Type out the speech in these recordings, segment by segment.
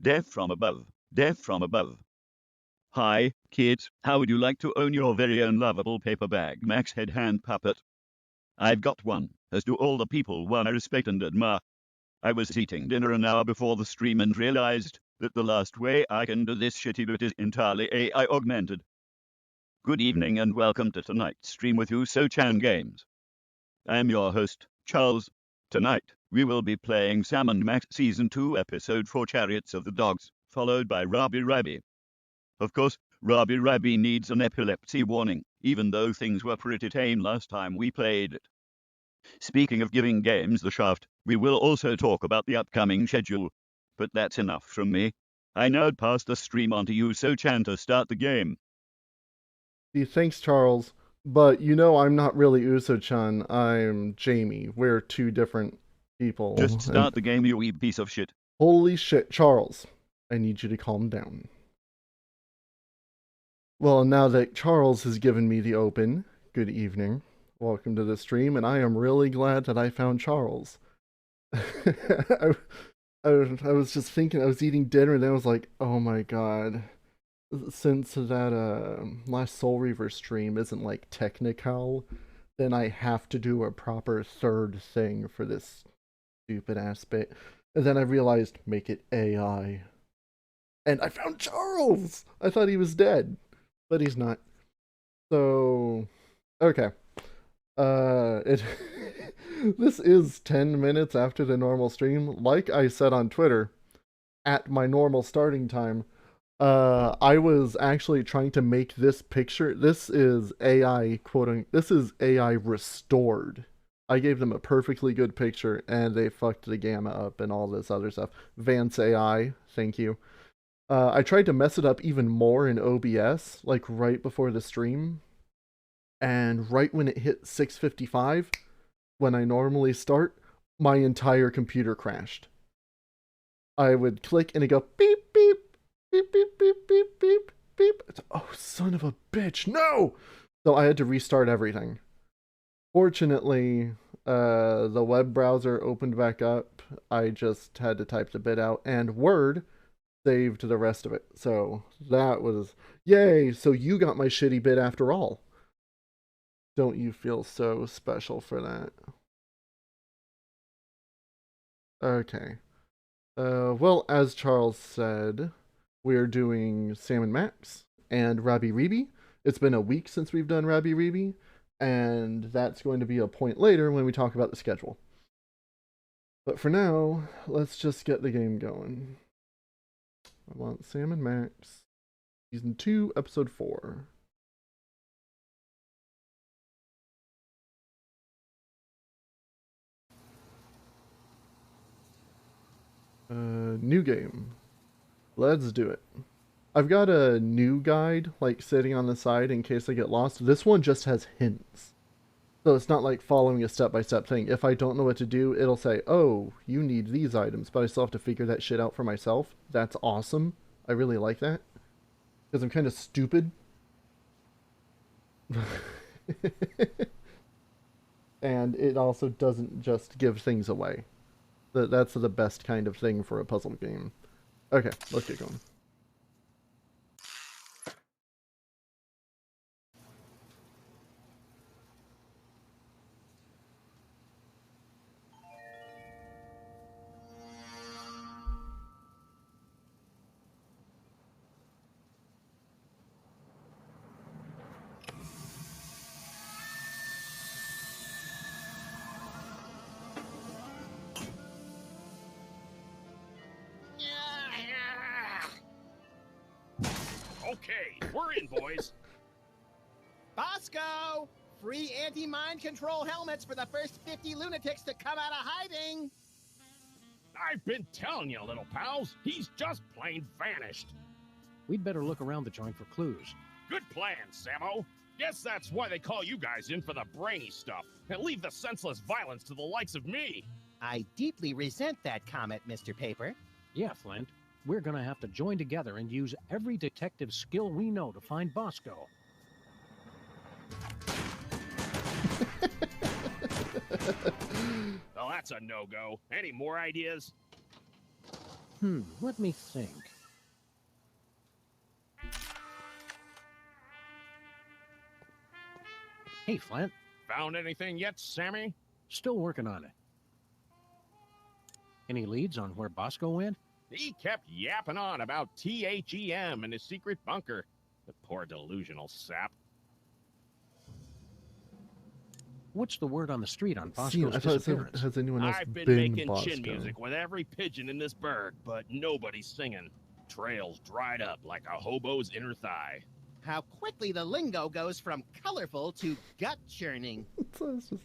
Death from above. Death from above. Hi, kids, how would you like to own your very own lovable paper bag Max head hand puppet? I've got one, as do all the people one I respect and admire. I was eating dinner an hour before the stream and realized that the last way I can do this shitty bit is entirely AI augmented. Good evening and welcome to tonight's stream with Usochangames. I am your host, Charles. Tonight, we will be playing Sam and Max Season 2 Episode 4 Chariots of the Dogs, followed by Robbie Rabby. Of course, Robbie Rabby needs an epilepsy warning, even though things were pretty tame last time we played it. Speaking of giving games the shaft, we will also talk about the upcoming schedule. But that's enough from me. I now pass the stream on to Usochan to start the game. Thanks, Charles. But you know I'm not really Uso-chan, I'm Jamie. We're two different people. Just start the game, you wee piece of shit. Holy shit, Charles. I need you to calm down. Well, now that Charles has given me the open, good evening. Welcome to the stream, and I am really glad that I found Charles. I was just thinking, I was eating dinner, and I was like, oh my god. Since that last Soul Reaver stream isn't like technical, then I have to do a proper third thing for this stupid ass bit. And then I realized, make it AI. And I found Charles! I thought he was dead, but he's not. So, okay. This is 10 minutes after the normal stream. Like I said on Twitter, at my normal starting time, I was actually trying to make this picture. This is AI quoting. This is AI restored. I gave them a perfectly good picture, and they fucked the gamma up and all this other stuff. Vance AI, thank you. I tried to mess it up even more in OBS, like right before the stream, and right when it hit 6:55, when I normally start, my entire computer crashed. I would click and it go beep beep. Beep, beep, beep, beep, beep, beep. Oh, son of a bitch, no! So I had to restart everything. Fortunately, the web browser opened back up. I just had to type the bit out, and Word saved the rest of it. So that was, yay, so you got my shitty bit after all. Don't you feel so special for that? Okay. Well, as Charles said, we're doing Sam and Max and Rabbi Reeby. It's been a week since we've done Rabbi Reeby, and that's going to be a point later when we talk about the schedule. But for now, let's just get the game going. I want Sam and Max, Season 2, Episode 4. New game. Let's do it. I've got a new guide, like, sitting on the side in case I get lost. This one just has hints. So it's not like following a step-by-step thing. If I don't know what to do, it'll say, oh, you need these items, but I still have to figure that shit out for myself. That's awesome. I really like that. Because I'm kind of stupid. And it also doesn't just give things away. That's the best kind of thing for a puzzle game. Okay, let's get going. Okay, we're in, boys. Bosco! Free anti-mind control helmets for the first 50 lunatics to come out of hiding! I've been telling you, little pals, he's just plain vanished. We'd better look around the joint for clues. Good plan, Sammo. Guess that's why they call you guys in for the brainy stuff, and leave the senseless violence to the likes of me. I deeply resent that comment, Mr. Paper. Yeah, Flint. We're gonna have to join together and use every detective skill we know to find Bosco. Well, that's a no-go. Any more ideas? Let me think. Hey, Flint. Found anything yet, Sammy? Still working on it. Any leads on where Bosco went? He kept yapping on about THEM and his secret bunker. The poor delusional sap. What's the word on the street on See, Bosco's I thought it said, disappearance? has anyone else I've been been making Bosco? chin music with every pigeon in this burg, but nobody's singing. Trails dried up like a hobo's inner thigh. How quickly the lingo goes from colorful to gut churning. So it's just-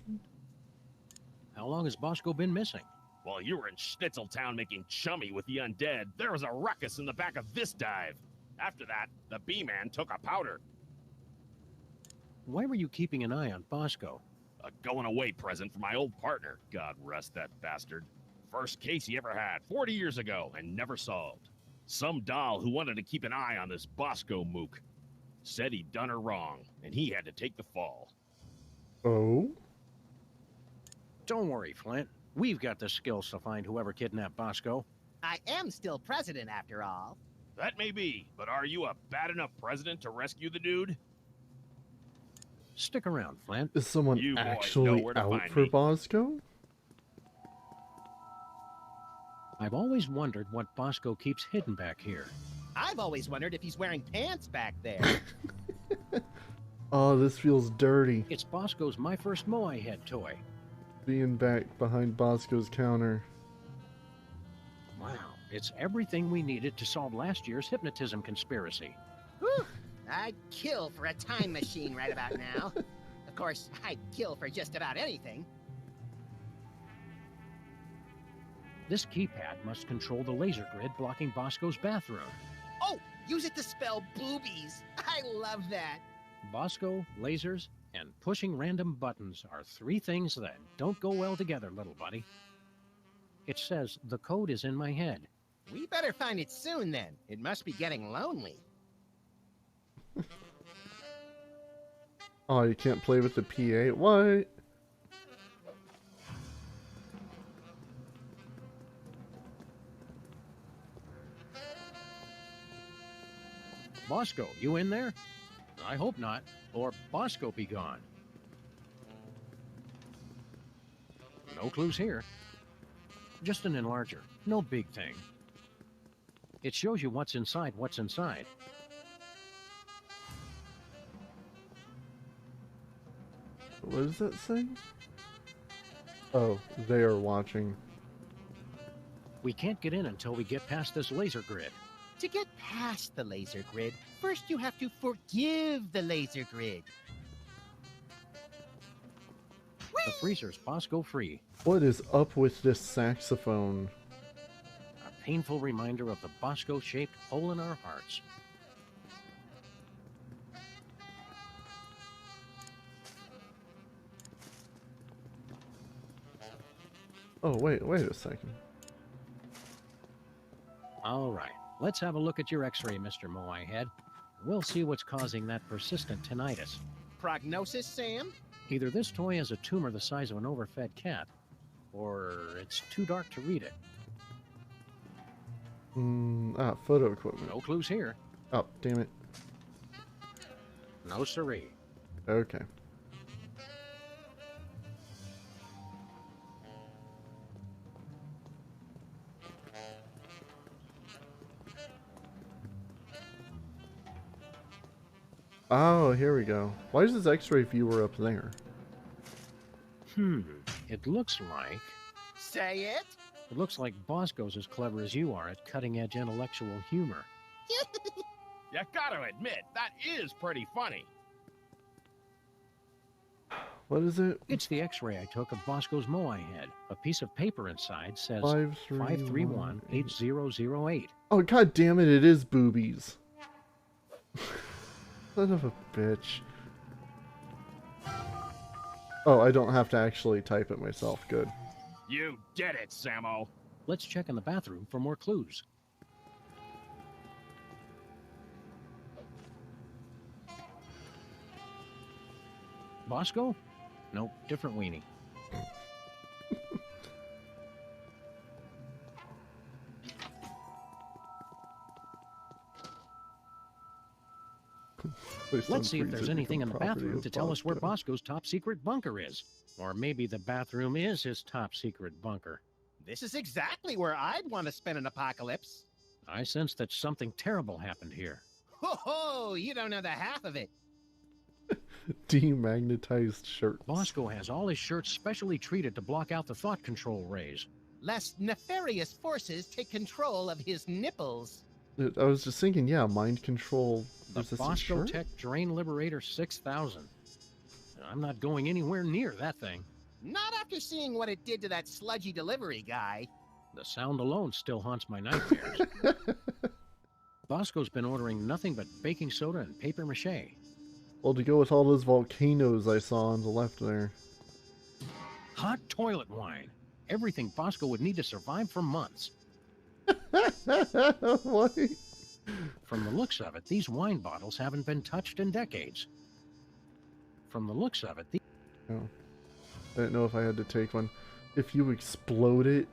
How long has Bosco been missing? While you were in Schnitzeltown making chummy with the undead, there was a ruckus in the back of this dive. After that, the B-Man took a powder. Why were you keeping an eye on Bosco? A going-away present for my old partner. God rest that bastard. First case he ever had, 40 years ago, and never solved. Some doll who wanted to keep an eye on this Bosco mook. Said he'd done her wrong, and he had to take the fall. Oh? Don't worry, Flint. We've got the skills to find whoever kidnapped Bosco. I am still president after all. That may be, but are you a bad enough president to rescue the dude? Stick around, Flint. Is someone You boys know actually where to out find for me. Bosco? I've always wondered what Bosco keeps hidden back here. I've always wondered if he's wearing pants back there. Oh, this feels dirty. It's Bosco's My First Moai Head toy. Being back behind Bosco's counter. Wow, it's everything we needed to solve last year's hypnotism conspiracy. Whew, I'd kill for a time machine right about now. Of course, I'd kill for just about anything. This keypad must control the laser grid blocking Bosco's bathroom. Oh, use it to spell boobies. I love that. Bosco, lasers, and pushing random buttons are three things that don't go well together, little buddy. It says the code is in my head. We better find it soon then. It must be getting lonely. Oh, you can't play with the PA? What? Bosco, you in there? I hope not, or Bosco be gone. No clues here. Just an enlarger. No big thing. It shows you what's inside what's inside. What does that say? Oh, they are watching. We can't get in until we get past this laser grid. To get past the laser grid, first you have to forgive the laser grid. The freezer's Bosco free. What is up with this saxophone? A painful reminder of the Bosco-shaped hole in our hearts. Oh, wait a second. All right, let's have a look at your x-ray, Mr. Moai Head. We'll see what's causing that persistent tinnitus. Prognosis, Sam? Either this toy has a tumor the size of an overfed cat, or it's too dark to read it. Photo equipment. No clues here. Oh, damn it. No siree. Okay. Oh, here we go. Why is this X-ray viewer up there? It looks like... Say it? It looks like Bosco's as clever as you are at cutting-edge intellectual humor. You gotta admit, that is pretty funny. What is it? It's the x-ray I took of Bosco's Moai Head. A piece of paper inside says 531 531-8008. Oh, god damn it, it is boobies. Son of a bitch. Oh, I don't have to actually type it myself. Good. You did it, Sammo. Let's check in the bathroom for more clues. Bosco? Nope, different weenie. Let's see if there's anything in the bathroom to tell us where Bosco's top secret bunker is. Or maybe the bathroom is his top secret bunker. This is exactly where I'd want to spend an apocalypse. I sense that something terrible happened here. Ho ho! You don't know the half of it. Demagnetized shirts. Bosco has all his shirts specially treated to block out the thought control rays. Lest nefarious forces take control of his nipples. I was just thinking, yeah, mind control. The Bosco Tech Drain Liberator 6000. I'm not going anywhere near that thing. Not after seeing what it did to that sludgy delivery guy. The sound alone still haunts my nightmares. Bosco's been ordering nothing but baking soda and paper mache. Well, to go with all those volcanoes I saw on the left there. Hot toilet wine. Everything Bosco would need to survive for months. What? From the looks of it, these wine bottles haven't been touched in decades. From the looks of it, Oh. I didn't know if I had to take one. If you explode it,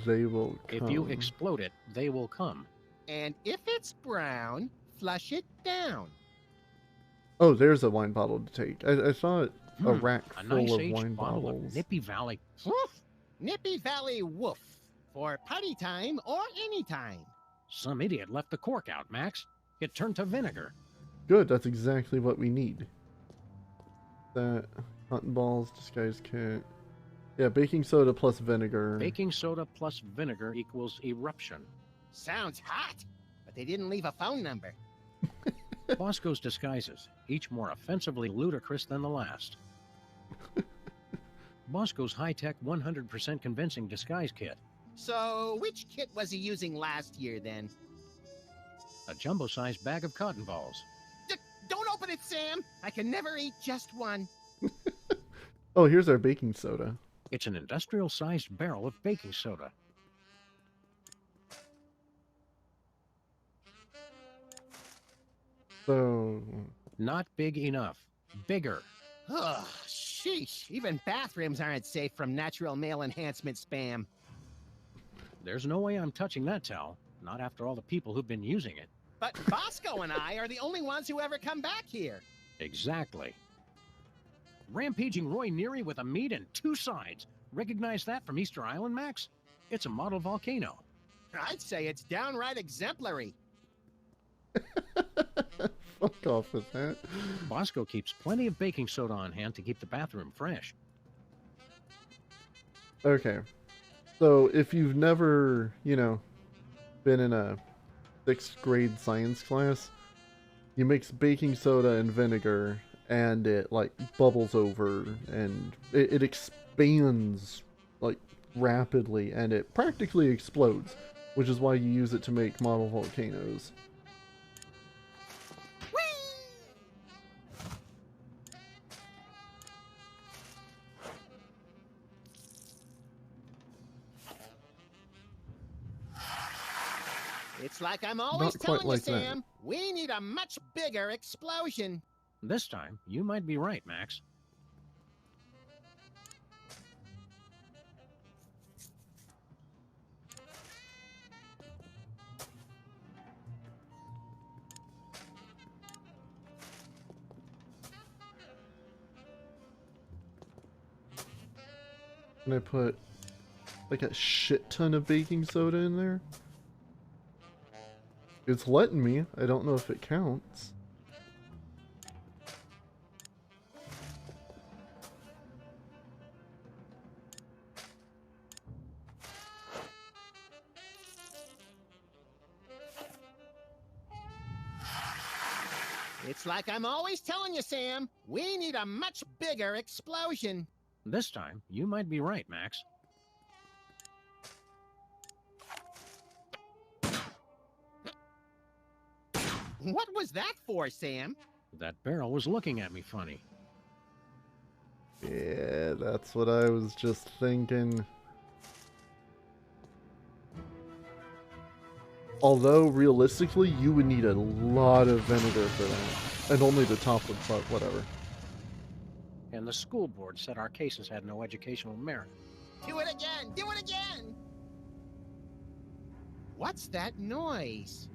they will come. If you explode it, they will come. And if it's brown, flush it down. Oh, there's a wine bottle to take. I thought a rack A full nice of aged wine bottle bottles. of Nippy Valley. Woof! Nippy Valley Woof. For party time or any time. Some idiot left the cork out, Max. It turned to vinegar. Good, that's exactly what we need. That cotton balls, disguise kit. Yeah, baking soda plus vinegar. Baking soda plus vinegar equals eruption. Sounds hot, but they didn't leave a phone number. Bosco's disguises, each more offensively ludicrous than the last. Bosco's high-tech 100% convincing disguise kit. So, which kit was he using last year, then? A jumbo-sized bag of cotton balls. Don't open it, Sam! I can never eat just one. Oh, here's our baking soda. It's an industrial-sized barrel of baking soda. So... Not big enough. Bigger. Ugh, sheesh. Even bathrooms aren't safe from natural male enhancement spam. There's no way I'm touching that towel. Not after all the people who've been using it. But Bosco and I are the only ones who ever come back here. Exactly. Rampaging Roy Neary with a meat and two sides. Recognize that from Easter Island, Max? It's a model volcano. I'd say it's downright exemplary. Fuck off with that. Bosco keeps plenty of baking soda on hand to keep the bathroom fresh. Okay. So, if you've never, been in a 6th grade science class, you mix baking soda and vinegar, and it, bubbles over, and it expands, rapidly, and it practically explodes, which is why you use it to make model volcanoes. It's like I'm always Not quite telling like you, that. Sam. We need a much bigger explosion. This time, you might be right, Max. Can I put, a shit ton of baking soda in there? It's letting me. I don't know if it counts. It's like I'm always telling you, Sam. We need a much bigger explosion. This time, you might be right, Max. What was that for, Sam? That barrel was looking at me funny. Yeah, that's what I was just thinking. Although, realistically, you would need a lot of vinegar for that. And only the top would, but whatever. And the school board said our cases had no educational merit. Do it again! Do it again! What's that noise?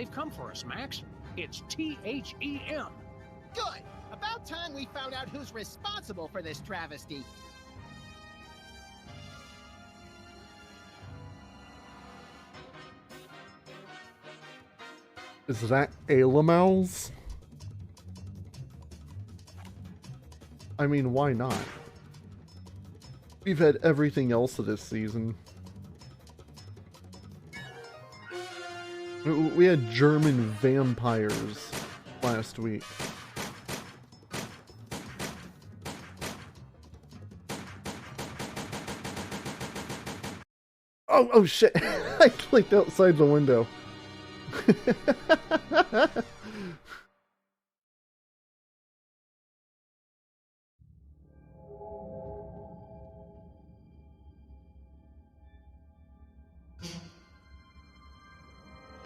they've come for us, Max. It's THEM. Good. About time we found out who's responsible for this travesty. Is that Alamals? I mean, why not? We've had everything else of this season. We had German vampires last week. Oh shit! I clicked outside the window.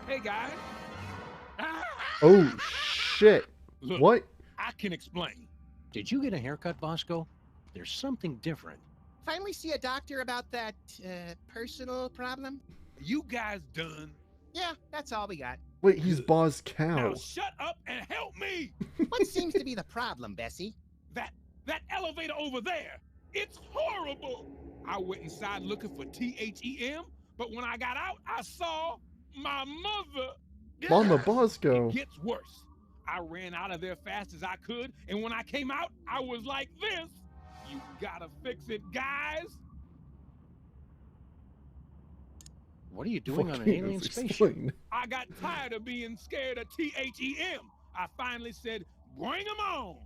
Hey guys. Oh shit! Look, What? I can explain. Did you get a haircut, Bosco? There's something different. Finally see a doctor about that, personal problem? You guys done? Yeah, that's all we got. Wait, he's Boz Now Cow. shut up and help me. What seems to be the problem, Bessie? That elevator over there. It's horrible. I went inside looking for THEM, but when I got out, I saw my mother. Mama It Bosco. gets worse. I ran out of there fast as I could, and when I came out, I was like this. You gotta fix it, guys. What are you doing on an Volcanoes alien spaceship? explain. I got tired of being scared of THEM. I finally said, bring them on.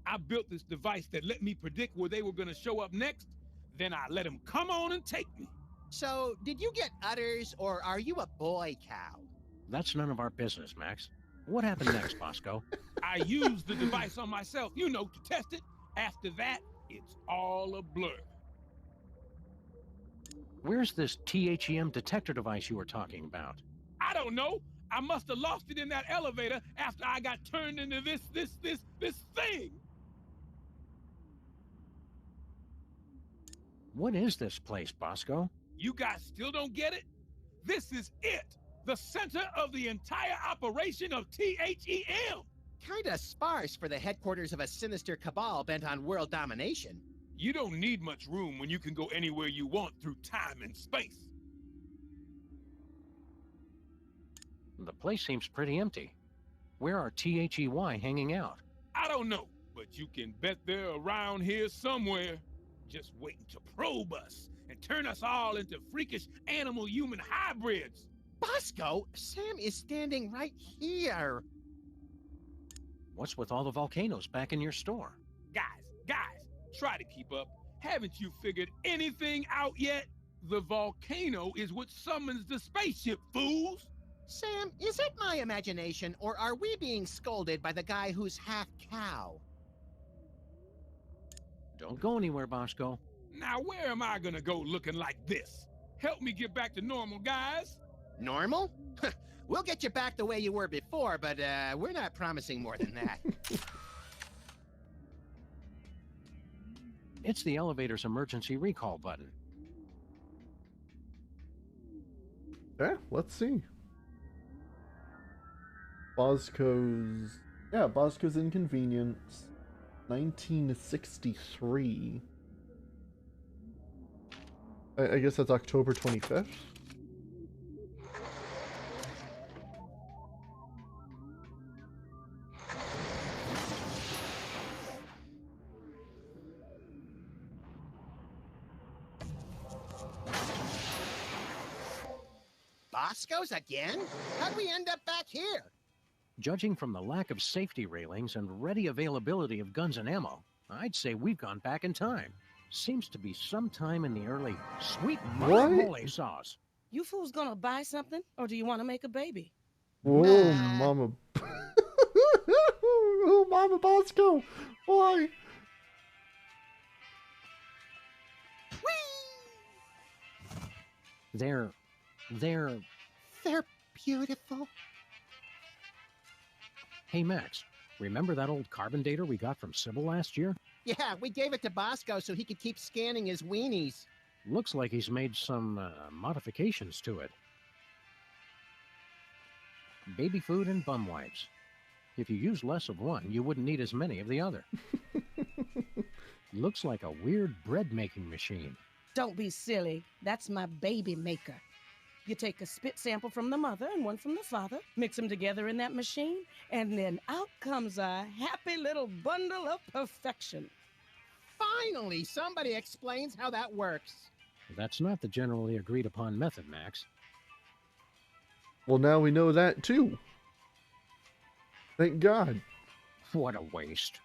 I built this device that let me predict where they were gonna show up next. Then I let them come on and take me. So, did you get udders, or are you a boy cow? That's none of our business, Max. What happened next, Bosco? I used the device on myself, to test it. After that, it's all a blur. Where's this THEM detector device you were talking about? I don't know. I must have lost it in that elevator after I got turned into this thing. What is this place, Bosco? You guys still don't get it? This is it. The center of the entire operation of THEM. Kinda sparse for the headquarters of a sinister cabal bent on world domination. You don't need much room when you can go anywhere you want through time and space. The place seems pretty empty. Where are THEY hanging out? I don't know, but you can bet they're around here somewhere, just waiting to probe us and turn us all into freakish animal-human hybrids. Bosco, Sam is standing right here. What's with all the volcanoes back in your store? Guys, try to keep up. Haven't you figured anything out yet? The volcano is what summons the spaceship, fools! Sam, is it my imagination, or are we being scolded by the guy who's half cow? Don't go anywhere, Bosco. Now where am I gonna go looking like this? Help me get back to normal, guys. Normal? We'll get you back the way you were before, but we're not promising more than that. It's the elevator's emergency recall button. Yeah, let's see. Bosco's Inconvenience, 1963. I guess that's October 25th. Bosco's again? How'd we end up back here? Judging from the lack of safety railings and ready availability of guns and ammo, I'd say we've gone back in time. Seems to be sometime in the early sweet guacamole sauce. You fools gonna buy something, or do you want to make a baby? Whoa, Mama. Oh, Mama Bosco. Why? They're They're beautiful. Hey, Max, remember that old carbon dater we got from Sybil last year? Yeah, we gave it to Bosco so he could keep scanning his weenies. Looks like he's made some modifications to it. baby food and bum wipes. If you use less of one, you wouldn't need as many of the other. Looks like a weird bread-making machine. Don't be silly. That's my baby maker. You take a spit sample from the mother and one from the father, mix them together in that machine, and then out comes a happy little bundle of perfection. Finally, somebody explains how that works. That's not the generally agreed upon method, Max. Well, now we know that too. Thank God. What a waste.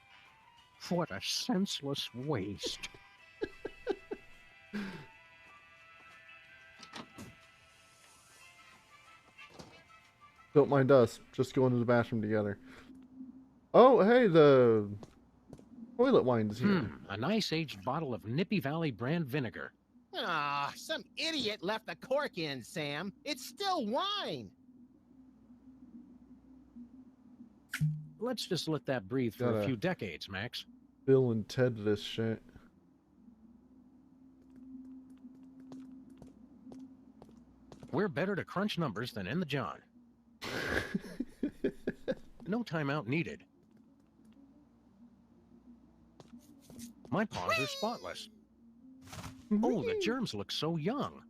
What a senseless waste. Don't mind us. Just going to the bathroom together. Oh, hey, the toilet wine is here. A nice aged bottle of Nippy Valley brand vinegar. Ah, some idiot left the cork in, Sam. It's still wine. Let's just let that breathe for Gotta- a few decades, Max. Bill and Ted this shit. We're better to crunch numbers than in the John. No timeout needed. My paws are spotless. Oh, the germs look so young.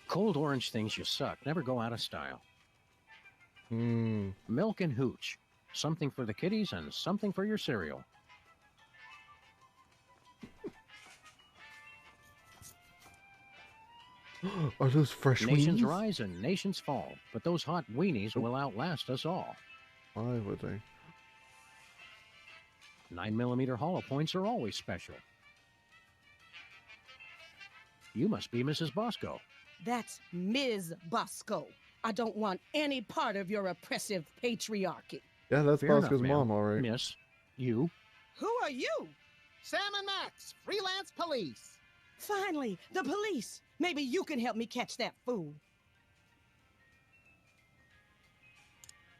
Cold orange things you suck never go out of style. Milk and hooch. Something for the kiddies and something for your cereal. Are those fresh Nations weenies? rise and nations fall, but those hot weenies will outlast us all. Why would they? 9mm hollow points are always special. You must be Mrs. Bosco. That's Ms. Bosco. I don't want any part of your oppressive patriarchy. Yeah, that's Fair Bosco's enough, mom, ma'am. all right. Miss, you. Who are you? Sam and Max, freelance police. Finally, the police. Maybe you can help me catch that fool.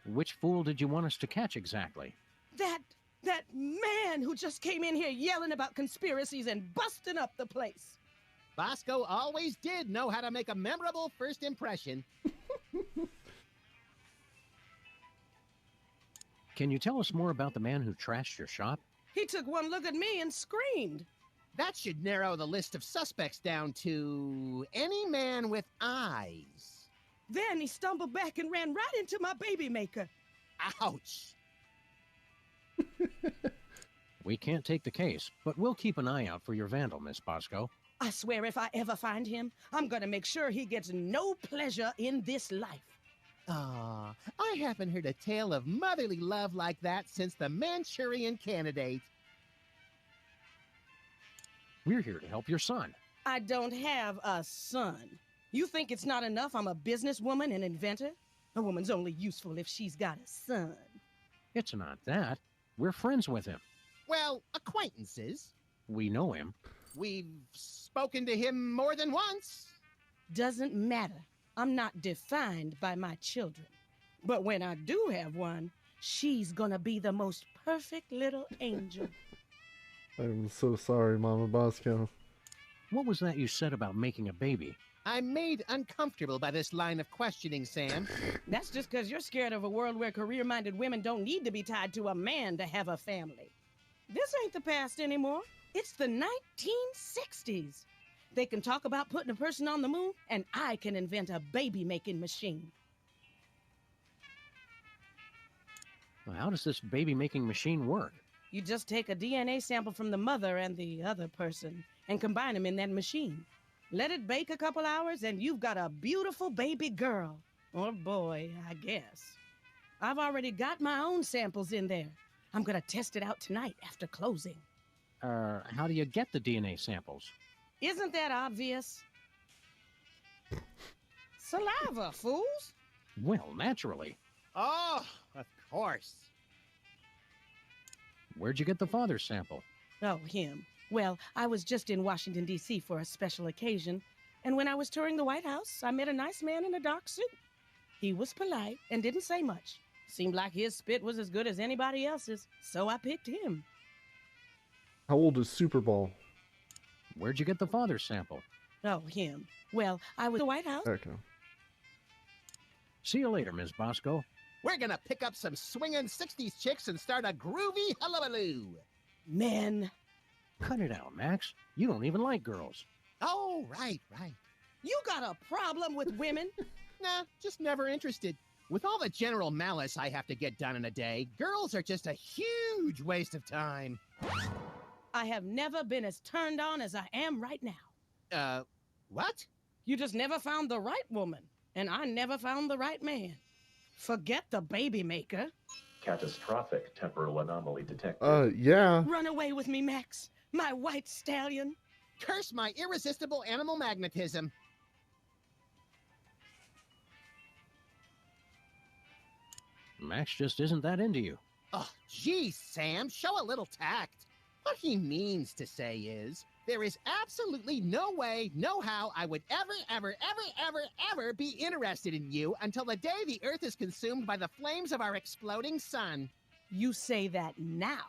Which fool did you want us to catch exactly? That man who just came in here yelling about conspiracies and busting up the place. Bosco always did know how to make a memorable first impression. Can you tell us more about the man who trashed your shop? He took one look at me and screamed. That should narrow the list of suspects down to any man with eyes. Then he stumbled back and ran right into my baby maker. Ouch. We can't take the case, but we'll keep an eye out for your vandal, Miss Bosco. I swear if I ever find him, I'm gonna make sure he gets no pleasure in this life. Ah, I haven't heard a tale of motherly love like that since the Manchurian Candidate. We're here to help your son. I don't have a son. You think it's not enough I'm a businesswoman and inventor? A woman's only useful if she's got a son. It's not that. We're friends with him. Well, acquaintances. We know him. We've spoken to him more than once. Doesn't matter. I'm not defined by my children. But when I do have one, she's gonna be the most perfect little angel. I'm so sorry, Mama Bosco. What was that you said about making a baby? I'm made uncomfortable by this line of questioning, Sam. That's just because you're scared of a world where career-minded women don't need to be tied to a man to have a family. This ain't the past anymore. It's the 1960s. They can talk about putting a person on the moon, and I can invent a baby-making machine. Well, how does this baby-making machine work? You just take a DNA sample from the mother and the other person and combine them in that machine. Let it bake a couple hours, and you've got a beautiful baby girl. Or boy, I guess. I've already got my own samples in there. I'm gonna test it out tonight after closing. How do you get the DNA samples? Isn't that obvious? Saliva, fools! Well, naturally. Oh, of course. Where'd you get the father's sample? Oh, him. Well, I was just in Washington, D.C. for a special occasion, and when I was touring the White House, I met a nice man in a dark suit. He was polite and didn't say much, Seemed like his spit was as good as anybody else's, so I picked him. How old is Super Bowl? Where'd you get the father sample? Oh, him. Well, I was at the White House. Okay. See you later, Ms. Bosco. We're gonna pick up some swinging 60s chicks and start a groovy hullabaloo. Men. Cut it out, Max. You don't even like girls. Oh, right. You got a problem with women? Nah, just never interested. With all the general malice I have to get done in a day, girls are just a huge waste of time. I have never been as turned on as I am right now. What? You just never found the right woman, and I never found the right man. Forget the baby maker. Catastrophic temporal anomaly detected. Yeah. Run away with me, Max, my white stallion. Curse my irresistible animal magnetism. Max just isn't that into you. Oh, geez, Sam, show a little tact. What he means to say is, there is absolutely no way, no how I would ever be interested in you until the day the Earth is consumed by the flames of our exploding sun. You say that now.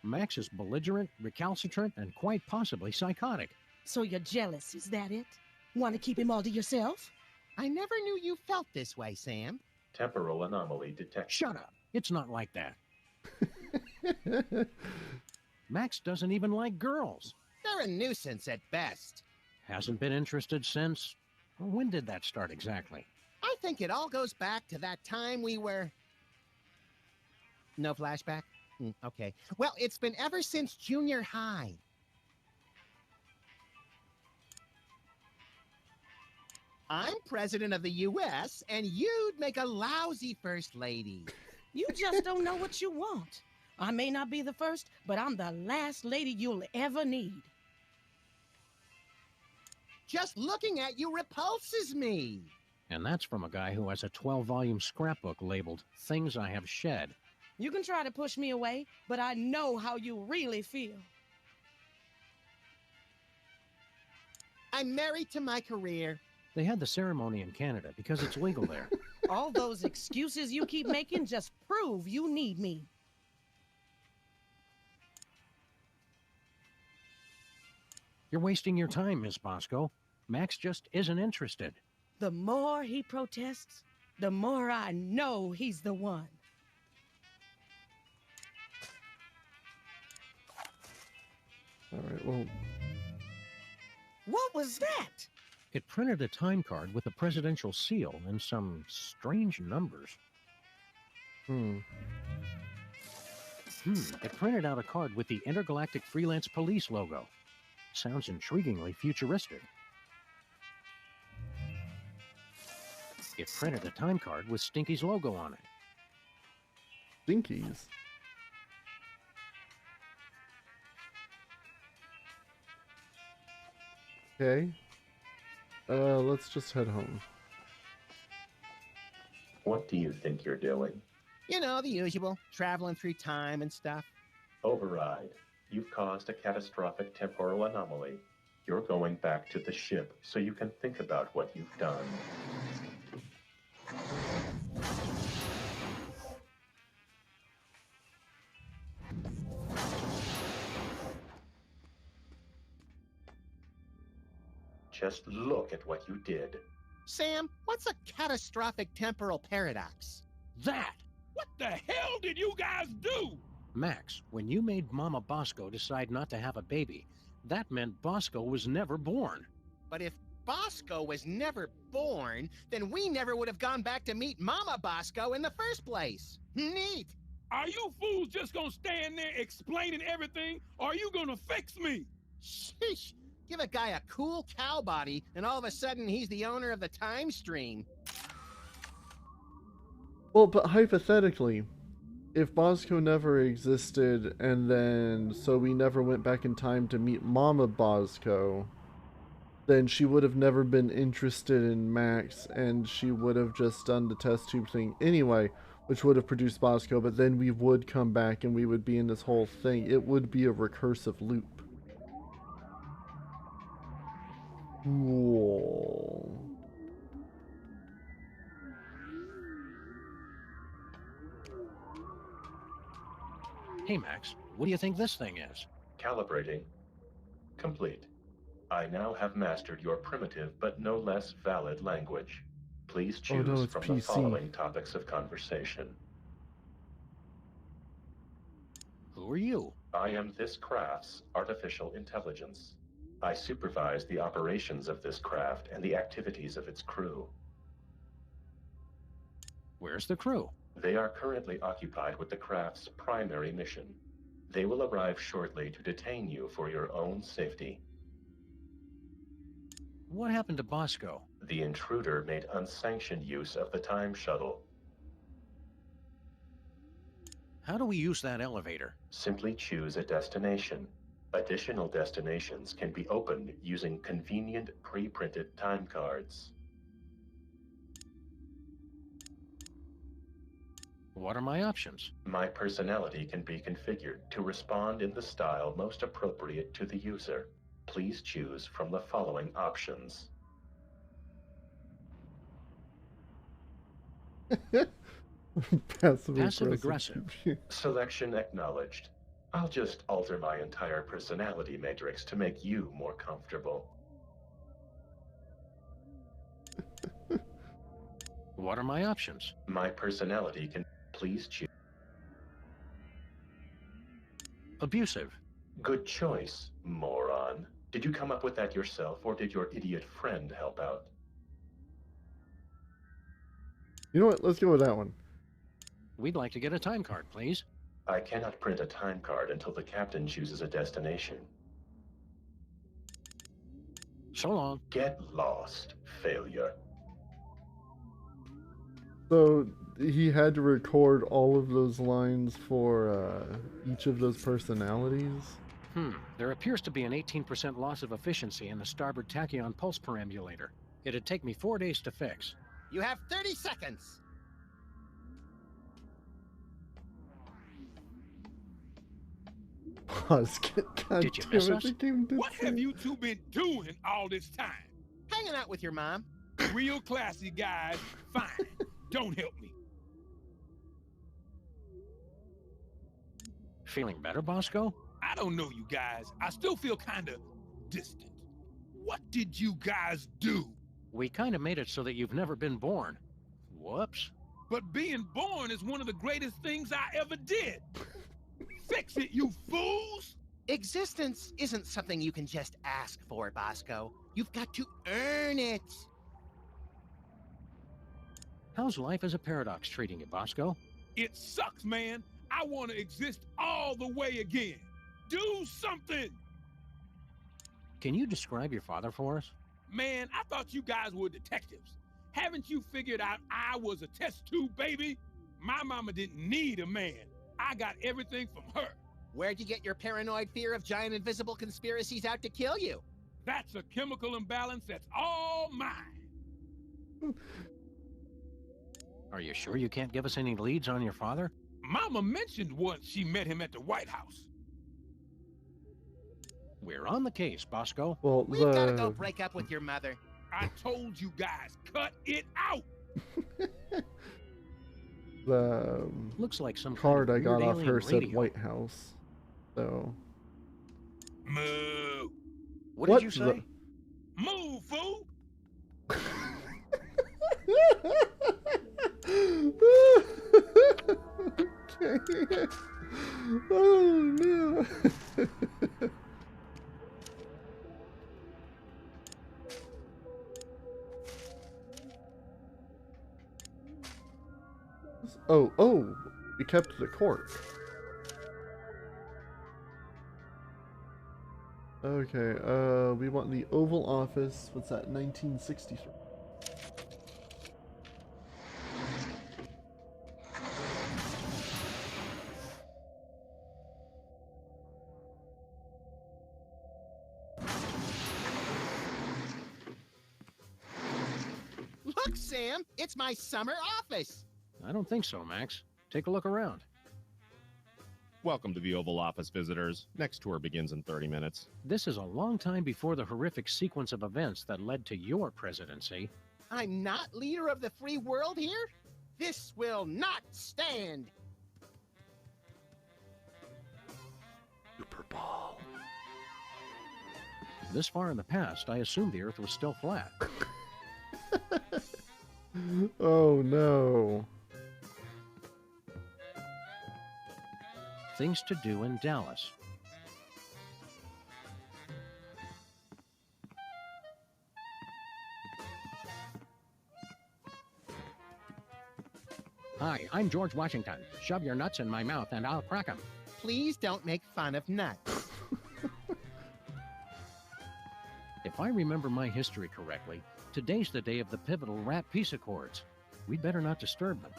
Max is belligerent, recalcitrant, and quite possibly psychotic. So you're jealous, is that it? Want to keep him all to yourself? I never knew you felt this way, Sam. Temporal anomaly detected. Shut up. It's not like that. Max doesn't even like girls. They're a nuisance at best. Hasn't been interested since... When did that start exactly? I think it all goes back to that time we were... No flashback? Okay. Well, it's been ever since junior high. I'm president of the U.S., and you'd make a lousy first lady. You just don't know what you want. I may not be the first, but I'm the last lady you'll ever need. Just looking at you repulses me. And that's from a guy who has a 12-volume scrapbook labeled Things I Have Shed. You can try to push me away, but I know how you really feel. I'm married to my career. They had the ceremony in Canada because it's legal there. All those excuses you keep making just prove you need me. You're wasting your time, Miss Bosco. Max just isn't interested. The more he protests, the more I know he's the one. All right, well... What was that? It printed a time card with a presidential seal and some strange numbers. It printed out a card with the Intergalactic Freelance Police logo. Sounds intriguingly futuristic. It printed a time card with Stinky's logo on it. Stinkies? Okay. Let's just head home. What do you think you're doing? You know, the usual. Traveling through time and stuff. Override. You've caused a catastrophic temporal anomaly. You're going back to the ship so you can think about what you've done. Just look at what you did. Sam, what's a catastrophic temporal paradox? That! What the hell did you guys do? Max, when you made Mama Bosco decide not to have a baby, that meant Bosco was never born. But if Bosco was never born, then we never would have gone back to meet Mama Bosco in the first place. Neat! Are you fools just gonna stand there explaining everything, or are you gonna fix me? Sheesh! Give a guy a cool cow body, and all of a sudden he's the owner of the time stream. Well, but hypothetically, if Bosco never existed, and then so we never went back in time to meet Mama Bosco, then she would have never been interested in Max, and she would have just done the test tube thing anyway, which would have produced Bosco, but then we would come back and we would be in this whole thing. It would be a recursive loop. Whoa. Hey, Max, what do you think this thing is? Calibrating. Complete. I now have mastered your primitive but no less valid language. Please Oh no, choose it's from the PC. following topics of conversation. Who are you? I am this craft's artificial intelligence. I supervise the operations of this craft and the activities of its crew. Where's the crew? They are currently occupied with the craft's primary mission. They will arrive shortly to detain you for your own safety. What happened to Bosco? The intruder made unsanctioned use of the time shuttle. How do we use that elevator? Simply choose a destination. Additional destinations can be opened using convenient pre-printed time cards. What are my options? My personality can be configured to respond in the style most appropriate to the user. Please choose from the following options. Passive aggressive. Selection acknowledged. I'll just alter my entire personality matrix to make you more comfortable. What are my options? My personality can... Please choose. Abusive. Good choice, moron. Did you come up with that yourself, or did your idiot friend help out? You know what? Let's go with that one. We'd like to get a time card, please. I cannot print a time card until the captain chooses a destination. So long. Get lost, failure. So he had to record all of those lines for each of those personalities. There appears to be an 18% loss of efficiency in the starboard tachyon pulse perambulator. It'd take me 4 days to fix. You have 30 seconds. Pause. God Did you damn miss it, us? the game did What say- have you two been doing all this time? Hanging out with your mom. Real classy guys. Fine. Don't help me. Feeling better, Bosco? I don't know you guys. I still feel kind of distant. What did you guys do? We kind of made it so that you've never been born. Whoops. But being born is one of the greatest things I ever did. Fix it, you fools! Existence isn't something you can just ask for, Bosco. You've got to earn it. How's life as a paradox treating you, Bosco? It sucks, man. I want to exist all the way again. Do something! Can you describe your father for us? Man, I thought you guys were detectives. Haven't you figured out I was a test tube baby? My mama didn't need a man. I got everything from her. Where'd you get your paranoid fear of giant invisible conspiracies out to kill you? That's a chemical imbalance that's all mine. Are you sure you can't give us any leads on your father? Mama mentioned once she met him at the White House. We're on the case, Bosco. Well, We've got to go break up with your mother. I told you guys, cut it out! the Looks like some card I kind of got weird off her alien said radio. White House. So Moo! What did you say? Move, fool! Okay. Oh no. Oh, we kept the cork. Okay, we want the Oval Office. What's that? 1963. Look, Sam, it's my summer office. I don't think so, Max. Take a look around. Welcome to the Oval Office, visitors. Next tour begins in 30 minutes. This is a long time before the horrific sequence of events that led to your presidency. I'm not leader of the free world here? This will not stand. This far in the past, I assumed the Earth was still flat. Oh no. Things to do in Dallas. Hi, I'm George Washington. Shove your nuts in my mouth and I'll crack 'em. Please don't make fun of nuts. If I remember my history correctly, today's the day of the pivotal Rat Peace Accords. We'd better not disturb them.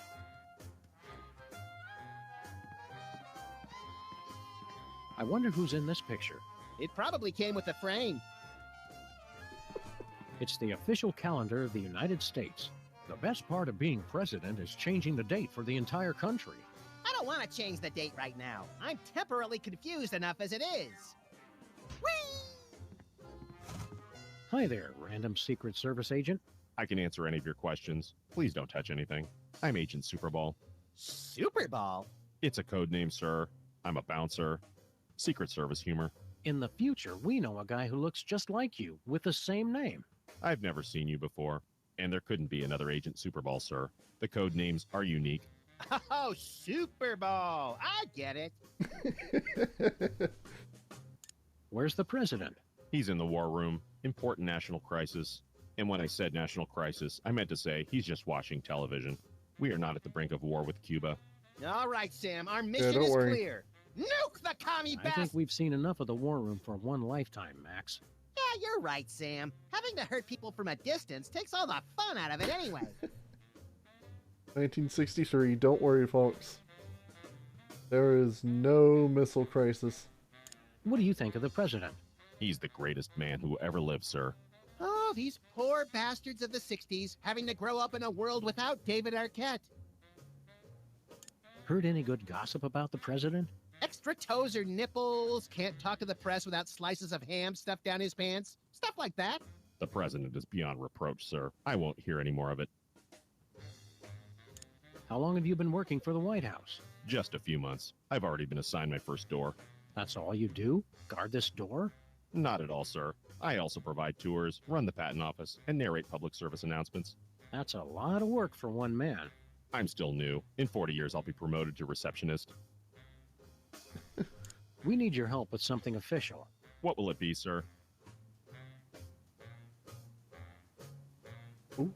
I wonder who's in this picture. It probably came with the frame. It's the official calendar of the United States. The best part of being president is changing the date for the entire country. I don't want to change the date right now. I'm temporarily confused enough as it is. Whee! Hi there, random Secret Service agent. I can answer any of your questions. Please don't touch anything. I'm Agent Superball. Super Ball? It's a code name, sir. I'm a bouncer. Secret Service humor. In the future, we know a guy who looks just like you, with the same name. I've never seen you before, and there couldn't be another Agent Superball, sir. The code names are unique. Oh, Super Ball! I get it. Where's the president? He's in the war room. Important national crisis. And when I said national crisis, I meant to say he's just watching television. We are not at the brink of war with Cuba. All right, Sam, our mission don't is worry. clear. Nuke the commie I think bastard! we've seen enough of the war room for one lifetime, Max. Yeah, you're right, Sam. Having to hurt people from a distance takes all the fun out of it anyway. 1963, don't worry, folks. There is no missile crisis. What do you think of the president? He's the greatest man who ever lived, sir. Oh, these poor bastards of the 60s having to grow up in a world without David Arquette. Heard any good gossip about the president? Extra toes or nipples, can't talk to the press without slices of ham stuffed down his pants. Stuff like that. The president is beyond reproach, sir. I won't hear any more of it. How long have you been working for the White House? Just a few months. I've already been assigned my first door. That's all you do? Guard this door? Not at all, sir. I also provide tours, run the patent office, and narrate public service announcements. That's a lot of work for one man. I'm still new. In 40 years, I'll be promoted to receptionist. We need your help with something official. What will it be, sir? Ooh.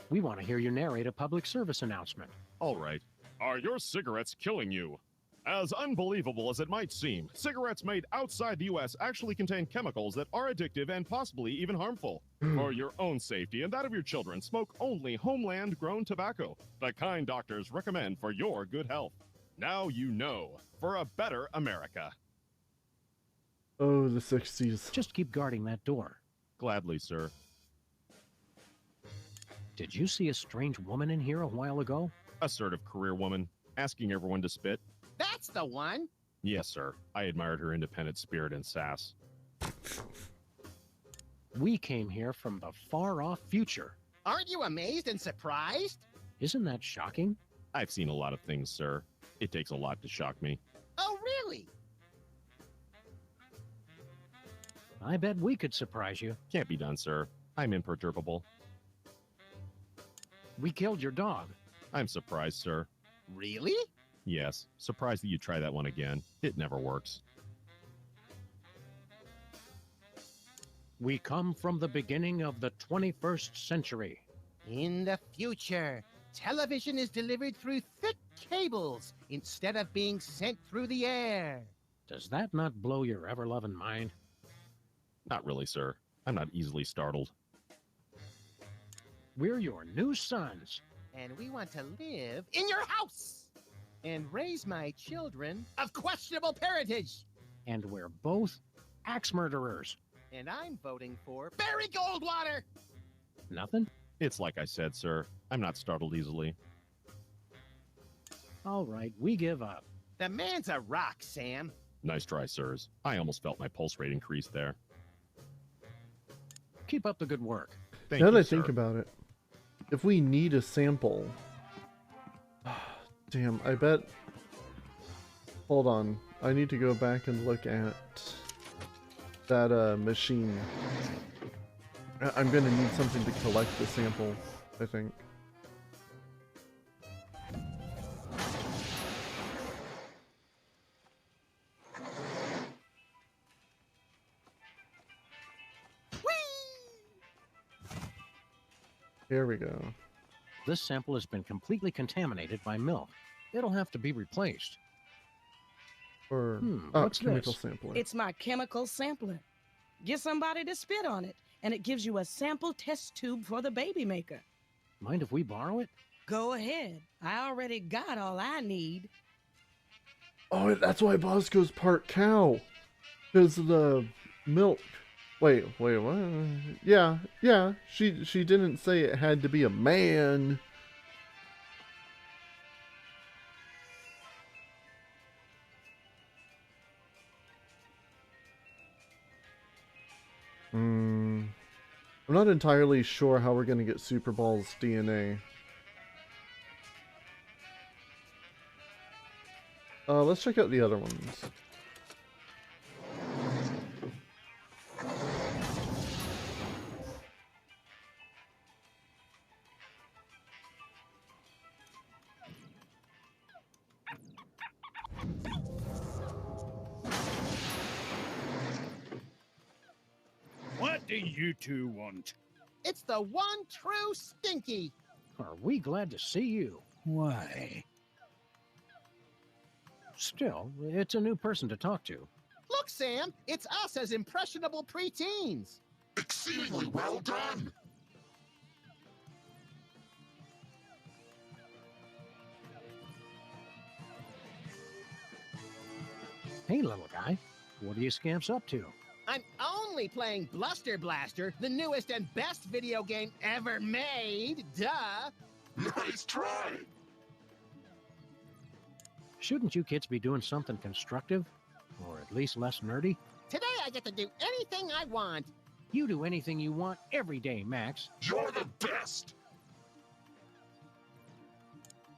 We want to hear you narrate a public service announcement. All right. Are your cigarettes killing you? As unbelievable as it might seem, cigarettes made outside the U.S. actually contain chemicals that are addictive and possibly even harmful. For your own safety and that of your children, smoke only homeland-grown tobacco, the kind doctors recommend for your good health. Now you know, for a better America. Oh, the 60s. Just keep guarding that door. Gladly, sir. Did you see a strange woman in here a while ago? Assertive career woman, asking everyone to spit. That's the one. Yes, sir. I admired her independent spirit and sass. We came here from the far-off future. Aren't you amazed and surprised? Isn't that shocking? I've seen a lot of things, sir. It takes a lot to shock me. Oh, really? I bet we could surprise you. Can't be done, sir. I'm imperturbable. We killed your dog. I'm surprised, sir. Really? Yes, surprised that you try that one again. It never works. We come from the beginning of the 21st century. In the future, television is delivered through thick cables instead of being sent through the air. Does that not blow your ever-loving mind? Not really, sir. I'm not easily startled. We're your new sons. And we want to live in your house and raise my children of questionable parentage. And we're both axe murderers. And I'm voting for Barry Goldwater. Nothing? It's like I said, sir. I'm not startled easily. All right, we give up. The man's a rock, Sam. Nice try, sirs. I almost felt my pulse rate increase there. Keep up the good work. Thank Now you, that I sir. think about it, if we need a sample... Damn, I bet... Hold on. I need to go back and look at... that machine. I'm gonna need something to collect the sample, I think. Here we go. This sample has been completely contaminated by milk. It'll have to be replaced. Or what's chemical this? sampler. It's my chemical sampler. Get somebody to spit on it, and it gives you a sample test tube for the baby maker. Mind if we borrow it? Go ahead. I already got all I need. Oh, that's why Bosco's part cow. Because the milk. Wait, what? Yeah. She didn't say it had to be a man. I'm not entirely sure how we're gonna get Super Ball's DNA. Let's check out the other ones. What do you two want? It's the one true Stinky. Are we glad to see you? Why? Still, it's a new person to talk to. Look, Sam, it's us as impressionable preteens. Exceedingly well done. Hey, little guy. What are you scamps up to? I'm only playing Bluster Blaster, the newest and best video game ever made. Duh. Nice try. Shouldn't you kids be doing something constructive? Or at least less nerdy? Today I get to do anything I want. You do anything you want every day, Max. You're the best.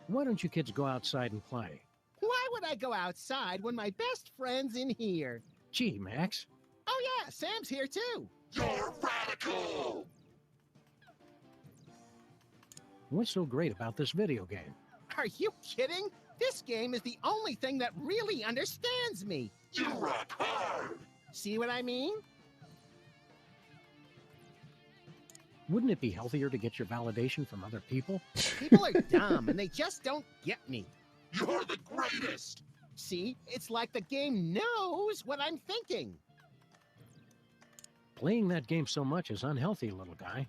Why don't you kids go outside and play? Why would I go outside when my best friend's in here? Gee, Max. Oh yeah, Sam's here too. You're radical. What's so great about this video game? Are you kidding? This game is the only thing that really understands me. You rock hard. See what I mean? Wouldn't it be healthier to get your validation from other people? People are dumb and they just don't get me. You're the greatest. See, it's like the game knows what I'm thinking. Playing that game so much is unhealthy, little guy.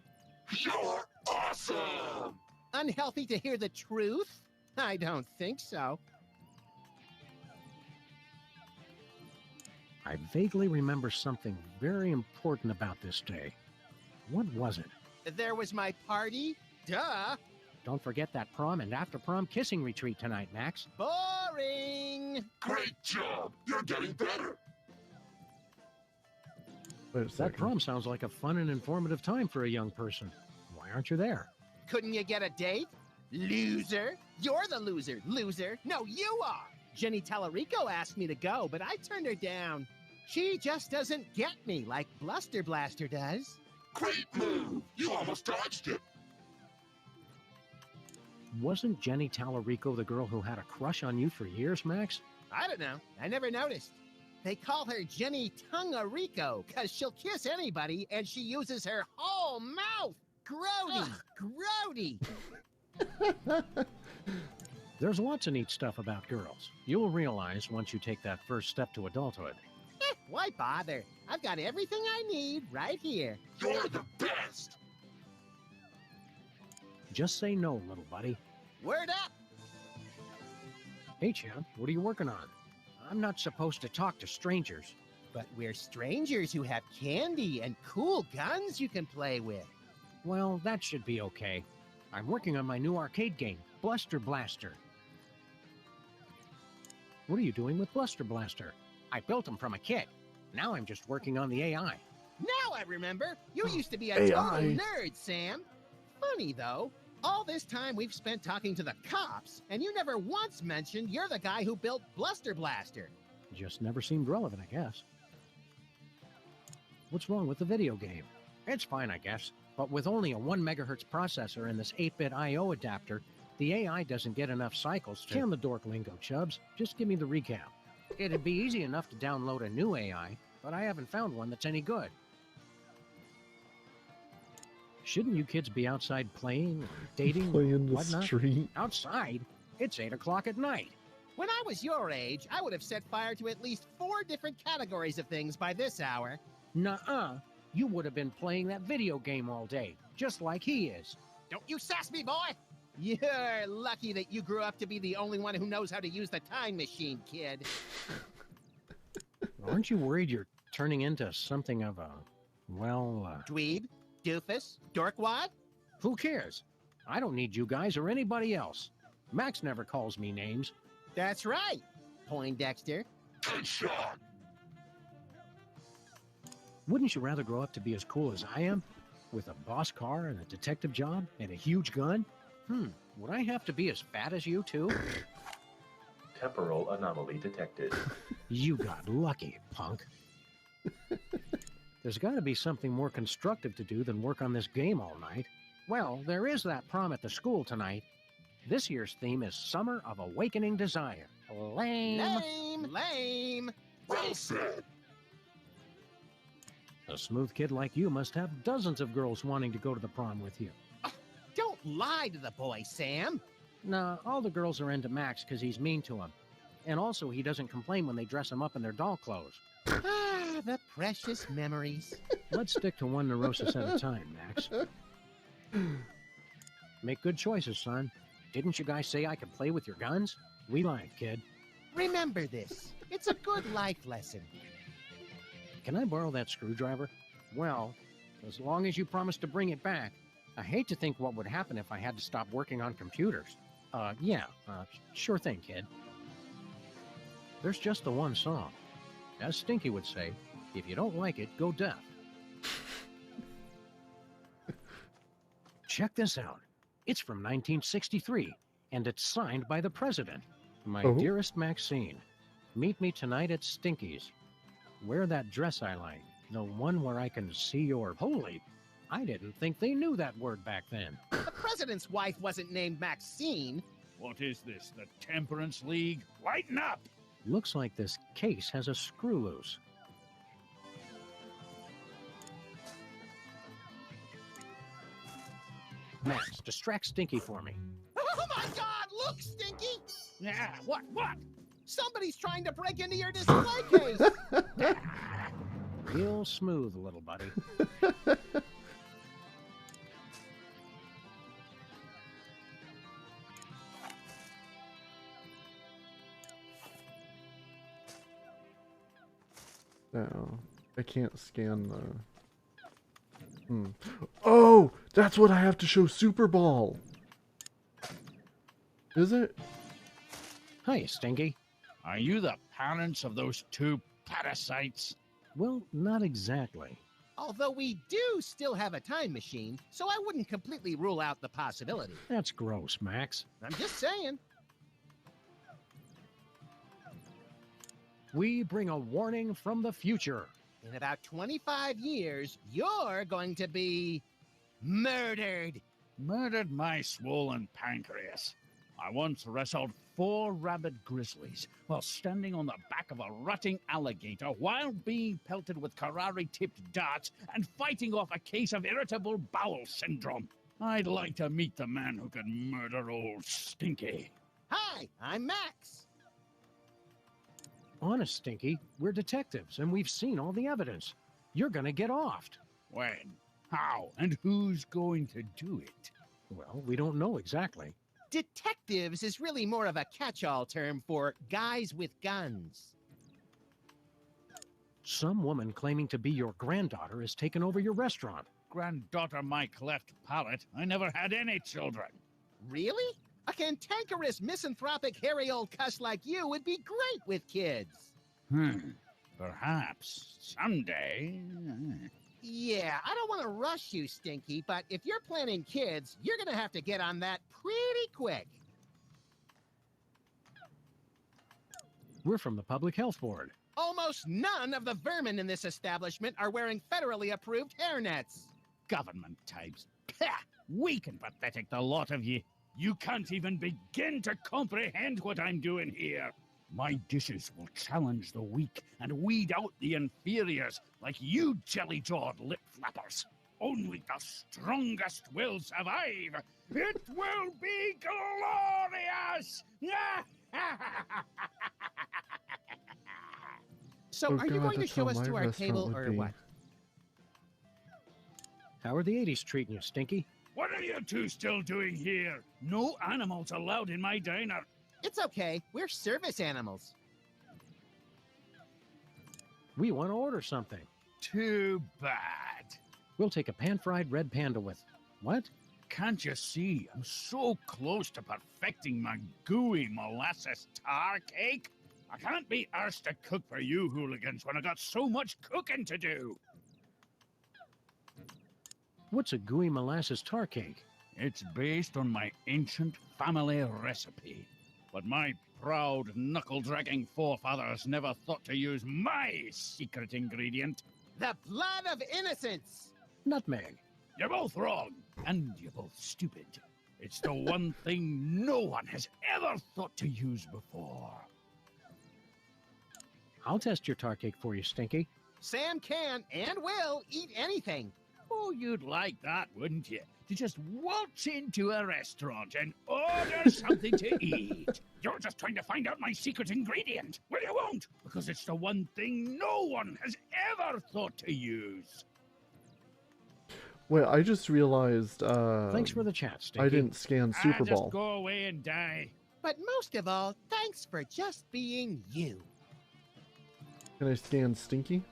You're awesome. Unhealthy to hear the truth? I don't think so. I vaguely remember something very important about this day. What was it? There was my party. Duh. Don't forget that prom and after-prom kissing retreat tonight, Max. Boring. Great job. You're getting better. Wait a That second. prom sounds like a fun and informative time for a young person. Why aren't you there? Couldn't you get a date? Loser. You're the loser. Loser. No, you are. Jenny Tallarico asked me to go, but I turned her down. She just doesn't get me like Bluster Blaster does. Great move. You almost dodged it. Wasn't Jenny Tallarico the girl who had a crush on you for years, Max? I don't know. I never noticed. They call her Jenny Tungarico because she'll kiss anybody and she uses her whole mouth. Grody. Grody. There's lots of neat stuff about girls. You'll realize once you take that first step to adulthood. Why bother? I've got everything I need right here. You're the best. Just say no, little buddy. Word up. Hey, champ, what are you working on? I'm not supposed to talk to strangers. But we're strangers who have candy and cool guns you can play with. Well, that should be okay. I'm working on my new arcade game, Bluster Blaster. What are you doing with Bluster Blaster? I built him from a kit. Now I'm just working on the AI. Now I remember. You used to be a AI. total nerd, Sam. Funny, though. All this time we've spent talking to the cops, and you never once mentioned you're the guy who built Bluster Blaster. Just never seemed relevant, I guess. What's wrong with the video game? It's fine, I guess. But with only a 1 megahertz processor and this 8-bit I/O adapter, the AI doesn't get enough cycles. Can the dork lingo, Chubbs. Just give me the recap. It'd be easy enough to download a new AI, but I haven't found one that's any good. Shouldn't you kids be outside playing, or dating, Play in the whatnot? street. Outside? It's 8 o'clock at night. When I was your age, I would have set fire to at least 4 different categories of things by this hour. Nuh-uh. You would have been playing that video game all day, just like he is. Don't you sass me, boy! You're lucky that you grew up to be the only one who knows how to use the time machine, kid. Aren't you worried you're turning into something of a, Dweeb? Doofus? Dorkwad? who cares? I don't need you guys or anybody else. Max never calls me names. That's right, Poindexter. Good shot. Wouldn't you rather grow up to be as cool as I am? With a boss car and a detective job and a huge gun? Would I have to be as fat as you too? Temporal anomaly detected. You got lucky, punk. There's got to be something more constructive to do than work on this game all night. Well, there is that prom at the school tonight. This year's theme is Summer of Awakening Desire. Lame. Lame! Lame! Well said. A smooth kid like you must have dozens of girls wanting to go to the prom with you. Don't lie to the boy, Sam. Nah, all the girls are into Max because he's mean to them. And also, he doesn't complain when they dress him up in their doll clothes. Ah, the precious memories. Let's stick to one neurosis at a time, Max. Make good choices, son. Didn't you guys say I could play with your guns? We lied, kid. Remember this. It's a good life lesson. Can I borrow that screwdriver? Well, as long as you promise to bring it back. I hate to think what would happen if I had to stop working on computers. Sure thing, kid. There's just the one song. As Stinky would say, if you don't like it, go deaf. Check this out. It's from 1963, and it's signed by the president. My dearest Maxine, meet me tonight at Stinky's. Wear that dress I like, the one where I can see your... Holy, I didn't think they knew that word back then. The president's wife wasn't named Maxine. What is this, the Temperance League? Lighten up! Looks like this case has a screw loose. Max, distract Stinky for me. Oh my God! Look, Stinky! Yeah, what? Somebody's trying to break into your display case! Real smooth, little buddy. No, I can't scan the... Oh! That's what I have to show Super Ball! Is it? Hi, Stinky. Are you the parents of those 2 parasites? Well, not exactly. Although we do still have a time machine, so I wouldn't completely rule out the possibility. That's gross, Max. I'm just saying. We bring a warning from the future. In about 25 years, you're going to be murdered. Murdered my swollen pancreas. I once wrestled 4 rabid grizzlies while standing on the back of a rutting alligator while being pelted with karate-tipped darts and fighting off a case of irritable bowel syndrome. I'd like to meet the man who could murder old Stinky. Hi, I'm Max. Honest, Stinky, we're detectives, and we've seen all the evidence. You're gonna get offed. When? How? And who's going to do it? Well, we don't know exactly. Detectives is really more of a catch-all term for guys with guns. Some woman claiming to be your granddaughter has taken over your restaurant. Granddaughter my cleft palate. I never had any children. Really? A cantankerous, misanthropic, hairy old cuss like you would be great with kids. Perhaps. Someday. Yeah, I don't want to rush you, Stinky, but if you're planning kids, you're going to have to get on that pretty quick. We're from the Public Health Board. Almost none of the vermin in this establishment are wearing federally approved hairnets. Government types. Pah! Weak and pathetic, the lot of ye. You can't even begin to comprehend what I'm doing here. My dishes will challenge the weak and weed out the inferiors like you jelly-jawed lip-flappers. Only the strongest will survive. It will be glorious! So, Oh are you God, going to that's show how us my to our restaurant table would or be. what? How are the 80s treating you, Stinky? What are you two still doing here? No animals allowed in my diner. It's okay. We're service animals. We want to order something. Too bad. We'll take a pan-fried red panda with... What? Can't you see? I'm so close to perfecting my gooey molasses tar cake. I can't be arsed to cook for you hooligans when I got so much cooking to do. What's a gooey molasses tar cake? It's based on my ancient family recipe. But my proud, knuckle-dragging forefathers never thought to use my secret ingredient. The blood of innocence! Nutmeg. You're both wrong, and you're both stupid. It's the one thing no one has ever thought to use before. I'll test your tar cake for you, Stinky. Sam can and will eat anything. Oh, you'd like that, wouldn't you? To just waltz into a restaurant and order something to eat. You're just trying to find out my secret ingredient. Well, you won't, because it's the one thing no one has ever thought to use. Wait, I just realized. Thanks for the chat, Stinky. I didn't scan Super Just Bowl. go away and die. But most of all, thanks for just being you. Can I scan Stinky?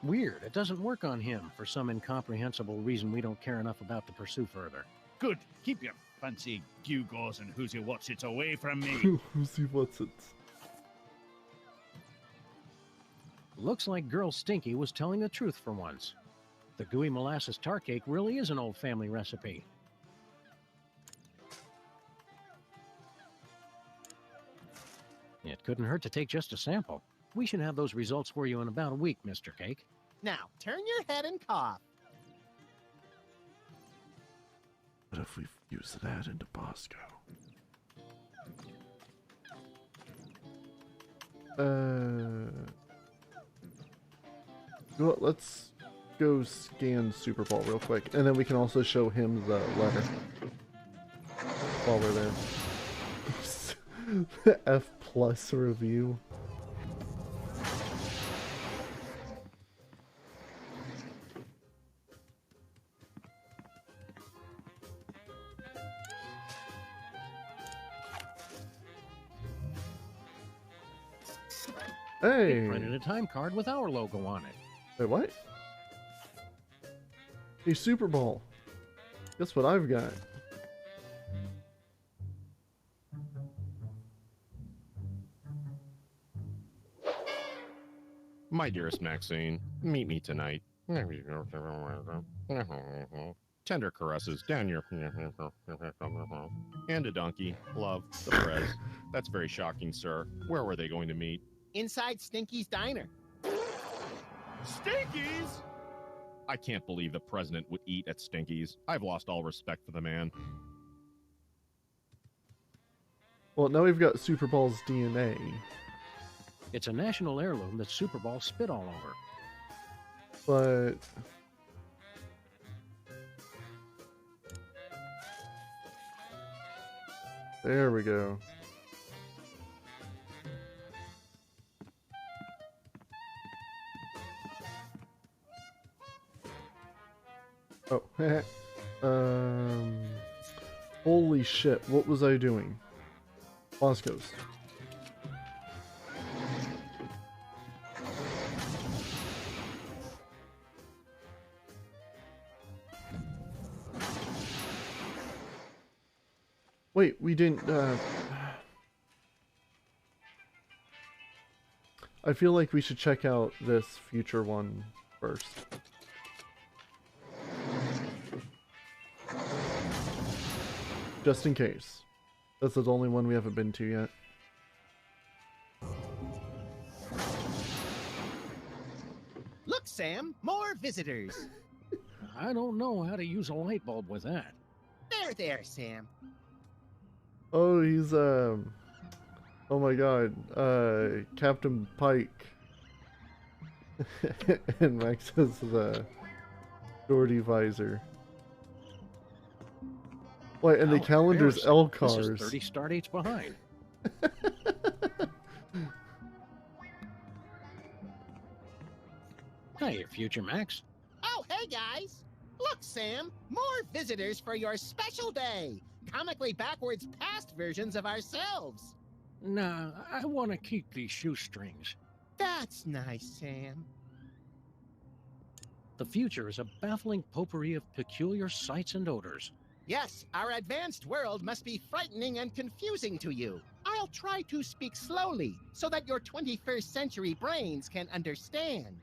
Weird. It doesn't work on him. For some incomprehensible reason, we don't care enough about to pursue further. Good. Keep your fancy gewgaws and who's what's it's away from me. Who's what's it? Looks like Girl Stinky was telling the truth for once. The gooey molasses tar cake really is an old family recipe. It couldn't hurt to take just a sample. We should have those results for you in about a week, Mr. Cake. Now, turn your head and cough. What if we use that into Bosco? Well, let's go scan Super Bowl real quick, and then we can also show him the letter while we're there. F+ review. Hey! They printed a time card with our logo on it. Wait, what? A Super Bowl. Guess what I've got? My dearest Maxine, meet me tonight. Tender caresses down your... And a donkey. Love, the Prez. That's very shocking, sir. Where were they going to meet? Inside Stinky's diner. Stinkies? I can't believe the president would eat at Stinky's. I've lost all respect for the man. Well, now we've got Super Bowl's DNA. It's a national heirloom that Super Bowl spit all over. But... there we go. Oh, holy shit, what was I doing? Bosco's. Wait, we didn't, I feel like we should check out this future one first. Just in case. This is the only one we haven't been to yet. Look, Sam, more visitors. I don't know how to use a light bulb with that. There, Sam. Oh, he's oh my god, Captain Pike. And Max has the Doherty visor. Wait, and the How calendar's embarrassing. L This is cars. 30 star dates behind. Hey, future Max. Oh, hey, guys. Look, Sam, more visitors for your special day. Comically backwards past versions of ourselves. Nah, I want to keep these shoestrings. That's nice, Sam. The future is a baffling potpourri of peculiar sights and odors. Yes, our advanced world must be frightening and confusing to you. I'll try to speak slowly so that your 21st century brains can understand.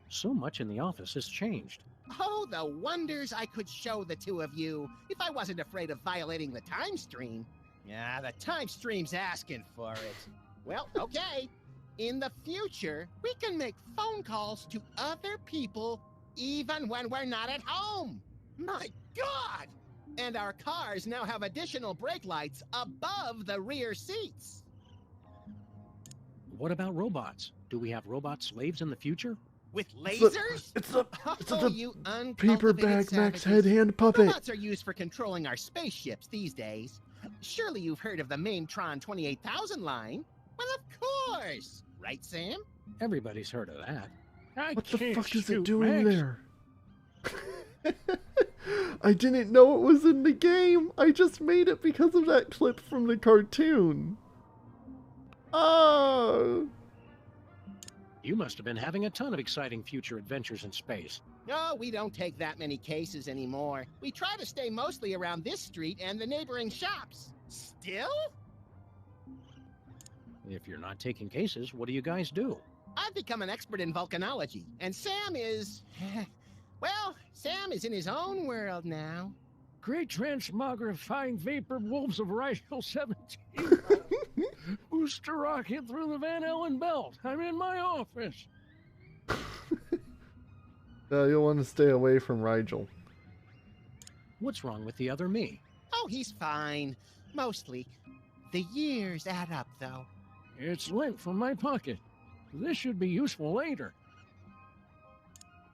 So much in the office has changed. Oh, the wonders I could show the two of you if I wasn't afraid of violating the time stream. Yeah, the time stream's asking for it. Well, okay. In the future, we can make phone calls to other people even when we're not at home. My God! And our cars now have additional brake lights above the rear seats. What about robots? Do we have robot slaves in the future? With lasers? It's Oh, a you paper uncultivated bag Max savages. head hand puppet. Robots are used for controlling our spaceships these days. Surely you've heard of the Maintron 28,000 line? Well, of course! Right, Sam? Everybody's heard of that. I What the can't fuck is it shoot, doing Max. there? I didn't know it was in the game. I just made it because of that clip from the cartoon. Oh. You must have been having a ton of exciting future adventures in space. No, we don't take that many cases anymore. We try to stay mostly around this street and the neighboring shops. Still? If you're not taking cases, what do you guys do? I've become an expert in volcanology, and Sam is... well, Sam is in his own world now. Great transmogrifying vapor wolves of Rigel 17. Booster rocket through the Van Allen belt. I'm in my office. No, you'll want to stay away from Rigel. What's wrong with the other me? Oh, he's fine. Mostly. The years add up, though. It's lint from my pocket. This should be useful later.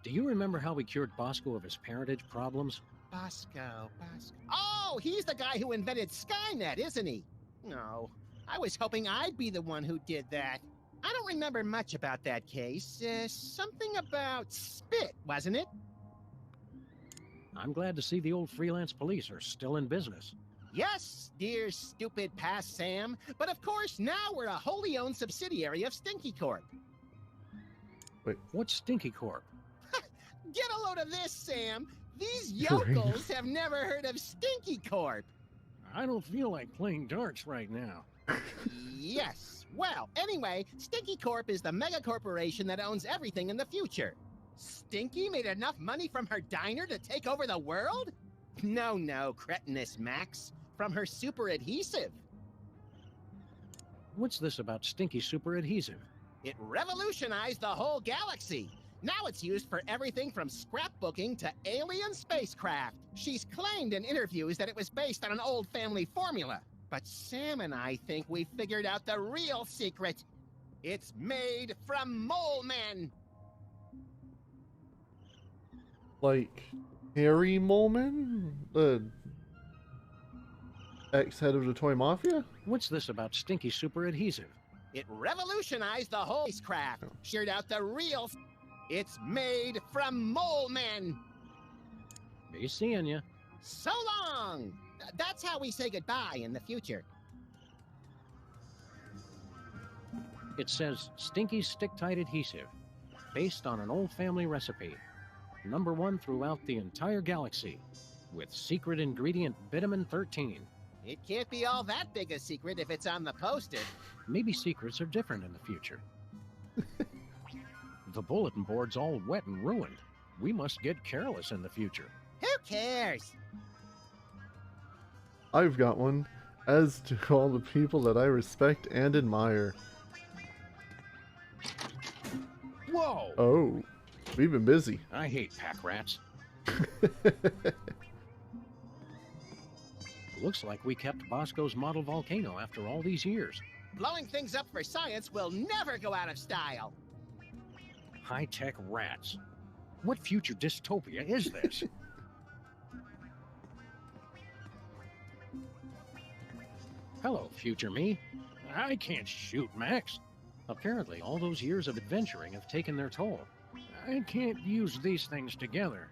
Do you remember how we cured Bosco of his parentage problems? Bosco. Oh, he's the guy who invented Skynet, isn't he? No, I was hoping I'd be the one who did that. I don't remember much about that case. Something about spit, wasn't it? I'm glad to see the old freelance police are still in business. Yes, dear stupid past Sam. But of course, now we're a wholly owned subsidiary of Stinky Corp. What's Stinky Corp? Get a load of this, Sam. These You're yokels have never heard of Stinky Corp. I don't feel like playing darts right now. Yes. Well, anyway, Stinky Corp is the mega corporation that owns everything in the future. Stinky made enough money from her diner to take over the world? No, cretinous Max. From her super adhesive. What's this about Stinky super adhesive? It revolutionized the whole galaxy. Now it's used for everything from scrapbooking to alien spacecraft. She's claimed in interviews that it was based on an old family formula. But Sam and I think we figured out the real secret. It's made from mole men. Like Harry Molman, the ex-head of the Toy Mafia? What's this about Stinky super adhesive? It revolutionized the whole spacecraft. Shared out the real... It's made from mole men. Be seeing ya. So long. That's how we say goodbye in the future. It says Stinky stick-tight adhesive, based on an old family recipe. #1 throughout the entire galaxy, with secret ingredient vitamin 13. It can't be all that big a secret if it's on the poster. Maybe secrets are different in the future. The bulletin board's all wet and ruined. We must get careless in the future. Who cares? I've got one, as do all the people that I respect and admire. Whoa! Oh, we've been busy. I hate pack rats. Looks like we kept Bosco's model volcano after all these years. Blowing things up for science will never go out of style. High-tech rats. What future dystopia is this? Hello, future me. I can't shoot, Max. Apparently, all those years of adventuring have taken their toll. I can't use these things together.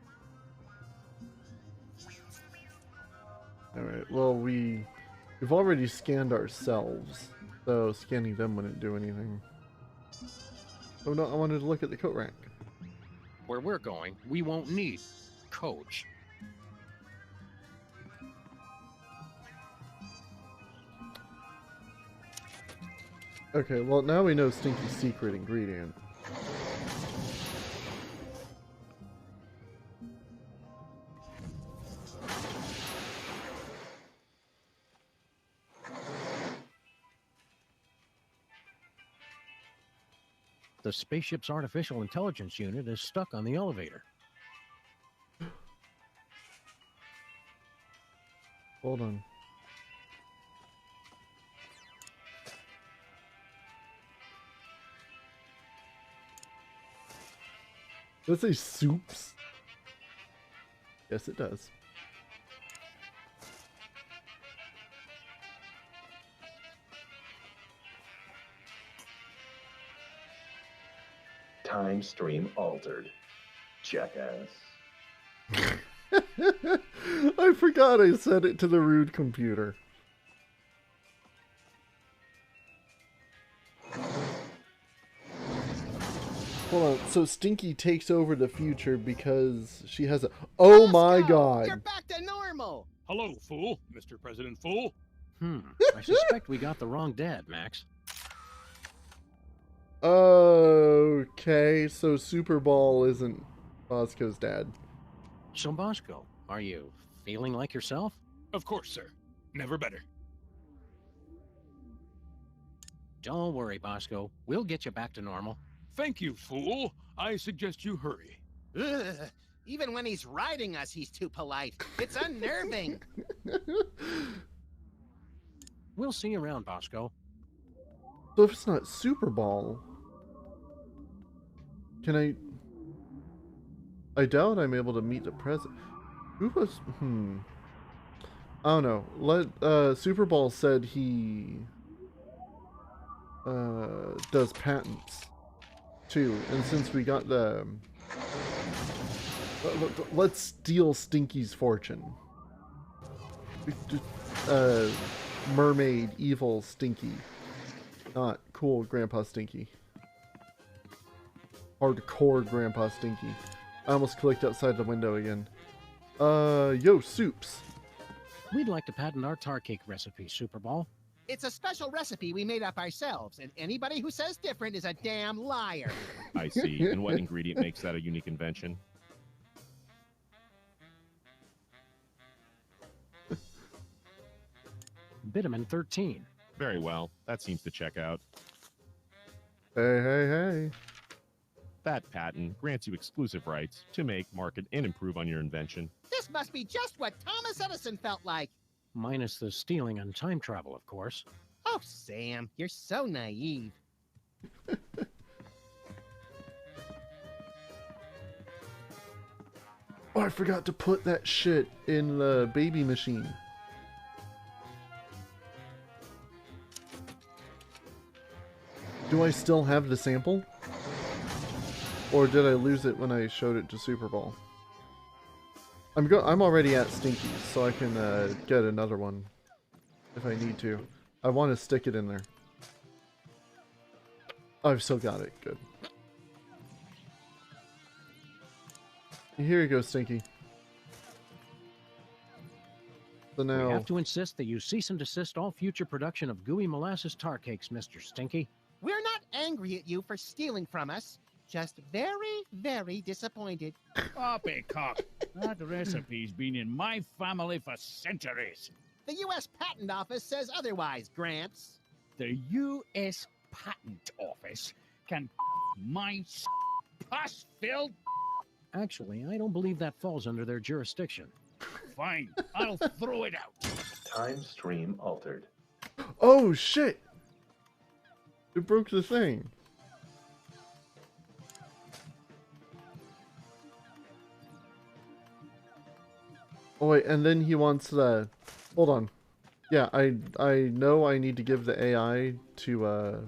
Alright, well, we've already scanned ourselves, so scanning them wouldn't do anything. Oh no, I wanted to look at the coat rack. Where we're going, we won't need coach. Okay, well now we know Stinky's secret ingredient. The spaceship's artificial intelligence unit is stuck on the elevator. Hold on. Does it say soups? Yes, it does. Time stream altered. Jackass. I forgot I said it to the rude computer. Hold on, so Stinky takes over the future because she has a... Oh my god! You're back to normal! Hello, fool. Mr. President Fool. I suspect we got the wrong dad, Max. Okay, so Super Ball isn't Bosco's dad. So, Bosco, are you feeling like yourself? Of course, sir. Never better. Don't worry, Bosco. We'll get you back to normal. Thank you, fool. I suggest you hurry. Ugh. Even when he's riding us, he's too polite. It's unnerving. We'll see you around, Bosco. So if it's not Super Ball, can I doubt I'm able to meet the president. Who was... I don't know. Super Ball said he does patents too, and since we got the... Let's steal Stinky's fortune. Mermaid, evil Stinky. Not cool Grandpa Stinky. Hardcore Grandpa Stinky. I almost clicked outside the window again. Yo, soups. We'd like to patent our tar cake recipe, Super Ball. It's a special recipe we made up ourselves, and anybody who says different is a damn liar. I see. And what ingredient makes that a unique invention? Vitamin 13. Very well. That seems to check out. Hey. That patent grants you exclusive rights to make, market, and improve on your invention. This must be just what Thomas Edison felt like. Minus the stealing and time travel, of course. Oh, Sam, you're so naive. Oh, I forgot to put that shit in the baby machine. Do I still have the sample? Or did I lose it when I showed it to Super Ball? I'm already at Stinky's, so I can get another one if I need to. I want to stick it in there. Oh, I've still got it. Good. Here you go, Stinky. So now... We have to insist that you cease and desist all future production of gooey molasses tar cakes, Mr. Stinky. We're not angry at you for stealing from us. Just very, very disappointed. Poppycock. That recipe's been in my family for centuries. The U.S. Patent Office says otherwise, Gramps. The U.S. Patent Office can my pus-filled. Actually, I don't believe that falls under their jurisdiction. Fine, I'll throw it out. Time stream altered. Oh shit! It broke the thing. Oh wait, and then he wants the... Hold on. Yeah, I know I need to give the AI to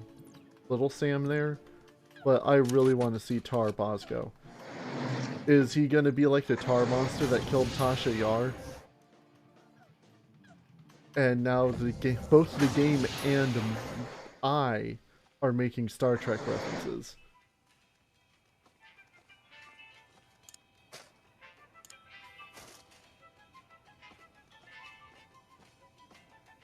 Little Sam there, but I really want to see Tar Bosco. Is he gonna be like the tar monster that killed Tasha Yar? And now the game, both the game and I are making Star Trek references.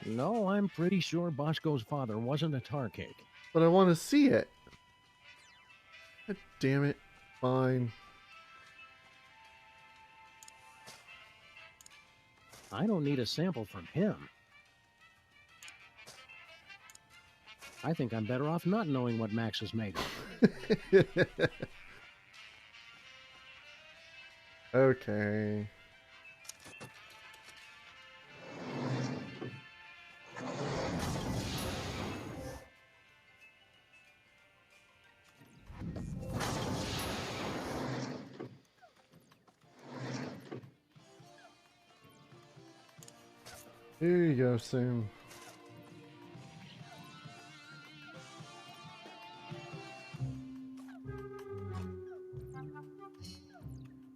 No, I'm pretty sure Bosco's father wasn't a tar cake. But I want to see it. God damn it. Fine. I don't need a sample from him. I think I'm better off not knowing what Max is made of. Okay. Here you go, Sam.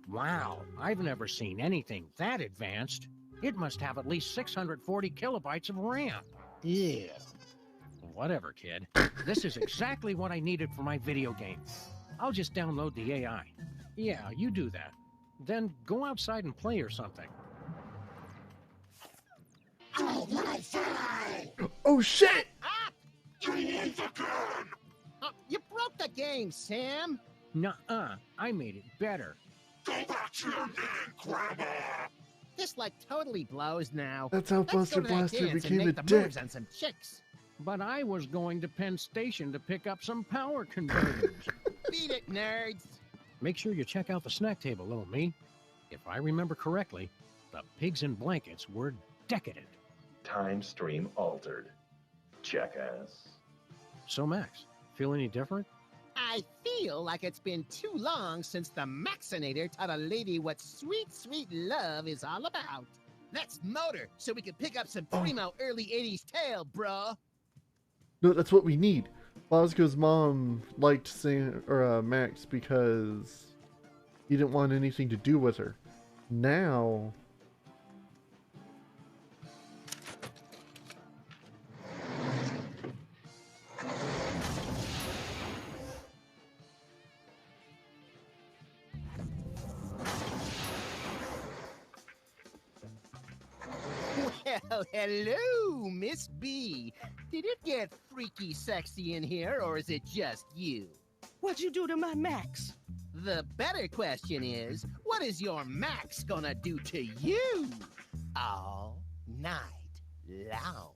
Wow, I've never seen anything that advanced. It must have at least 640 kilobytes of RAM. Yeah. Whatever, kid. This is exactly what I needed for my video game. I'll just download the AI. Yeah, you do that. Then go outside and play or something. Oh shit! Ah! Oh, you broke the game, Sam. Nuh-uh, I made it better. Go back to your game, Grandma! This like totally blows now. That's how Let's go Buster to that Blaster dance and became a make the dick. moves on some chicks. But I was going to Penn Station to pick up some power converters. Beat it, nerds. Make sure you check out the snack table, little me. If I remember correctly, the pigs in blankets were decadent. Time stream altered. Jackass. So, Max, feel any different? I feel like it's been too long since the Maxinator taught a lady what sweet, sweet love is all about. Let's motor so we can pick up some primo early 80s tail, bruh. No, that's what we need. Bosco's mom liked Sam, or Max because he didn't want anything to do with her. Now... Well, hello, Miss B. Did it get freaky sexy in here, or is it just you? What'd you do to my Max? The better question is, what is your Max gonna do to you all night long?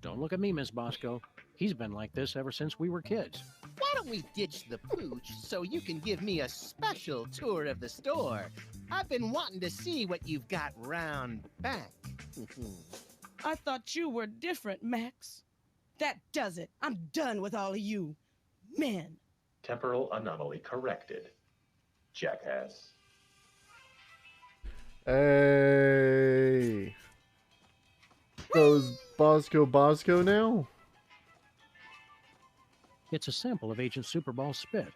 Don't look at me, Miss Bosco. He's been like this ever since we were kids. Why don't we ditch the pooch so you can give me a special tour of the store? I've been wanting to see what you've got round back. I thought you were different, Max. That does it. I'm done with all of you. Men. Temporal anomaly corrected. Jackass. Hey. So is Bosco now? It's a sample of Agent Superball's spit.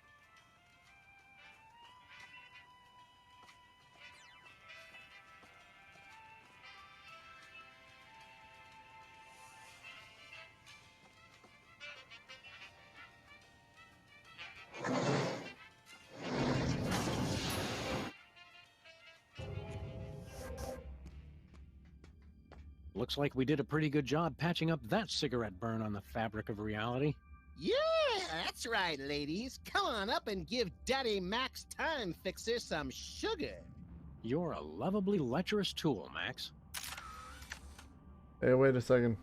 Looks like we did a pretty good job patching up that cigarette burn on the fabric of reality. Yeah, that's right, ladies. Come on up and give Daddy Max Time Fixer some sugar. You're a lovably lecherous tool, Max. Hey, wait a second.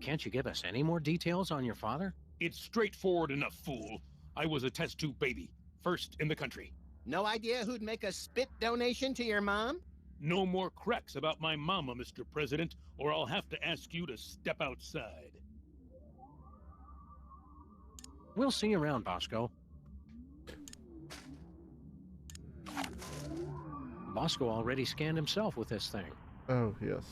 Can't you give us any more details on your father? It's straightforward enough, fool. I was a test tube baby, first in the country. No idea who'd make a spit donation to your mom? No more cracks about my mama, Mr. President, or I'll have to ask you to step outside. We'll see you around, Bosco. Bosco already scanned himself with this thing. Oh, yes.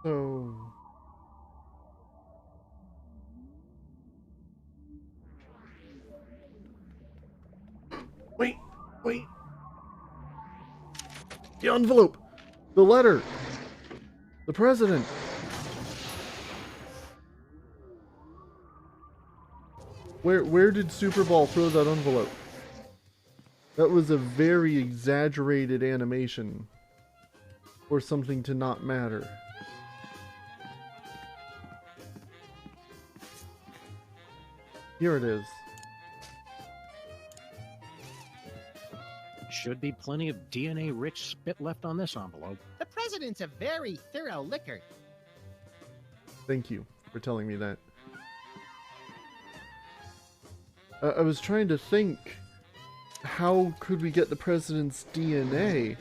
So... Wait! The envelope! The letter! The president! Where did Super Ball throw that envelope? That was a very exaggerated animation for something to not matter. Here it is. Should be plenty of DNA-rich spit left on this envelope. The president's a very thorough licker. Thank you for telling me that. I was trying to think, how could we get the president's DNA?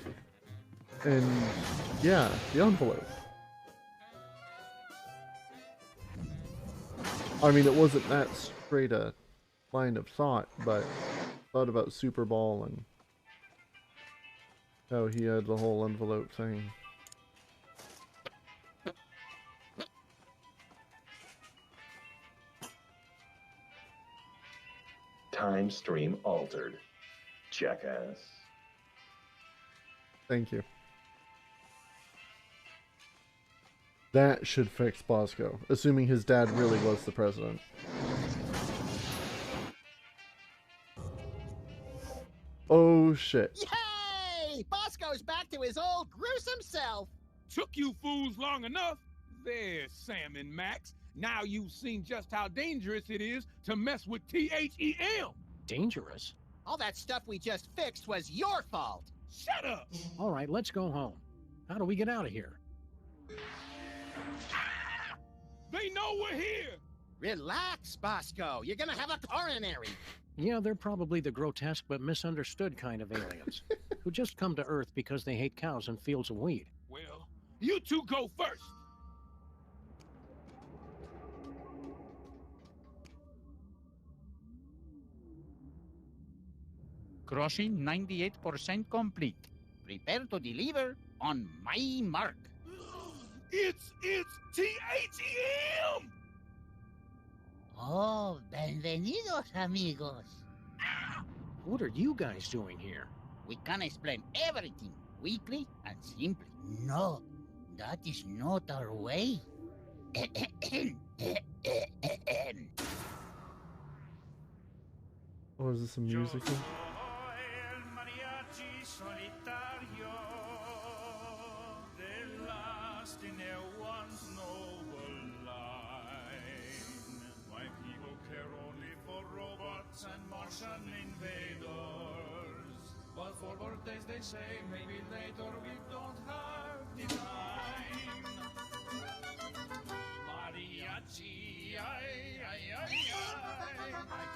And yeah, the envelope. I mean, it wasn't that straight a line of thought, but thought about Super Ball and how he had the whole envelope thing. Time stream altered. Jackass. Thank you. That should fix Bosco, assuming his dad really was the president. Oh shit. Yay! Bosco's back to his old gruesome self. Took you fools long enough. There's Sam and Max. Now you've seen just how dangerous it is to mess with THEM. Dangerous? All that stuff we just fixed was your fault. Shut up! All right, let's go home. How do we get out of here? They know we're here! Relax, Bosco. You're gonna have a coronary. Yeah, they're probably the grotesque but misunderstood kind of aliens who just come to Earth because they hate cows and fields of wheat. Well, you two go first. Crossing 98% complete. Prepare to deliver on my mark. It's THEM! Oh, bienvenidos, amigos. What are you guys doing here? We can explain everything quickly and simply. No, that is not our way. Oh, is this a musical? And Martian invaders. But for birthdays they say maybe later we don't have the time. Mariachi, I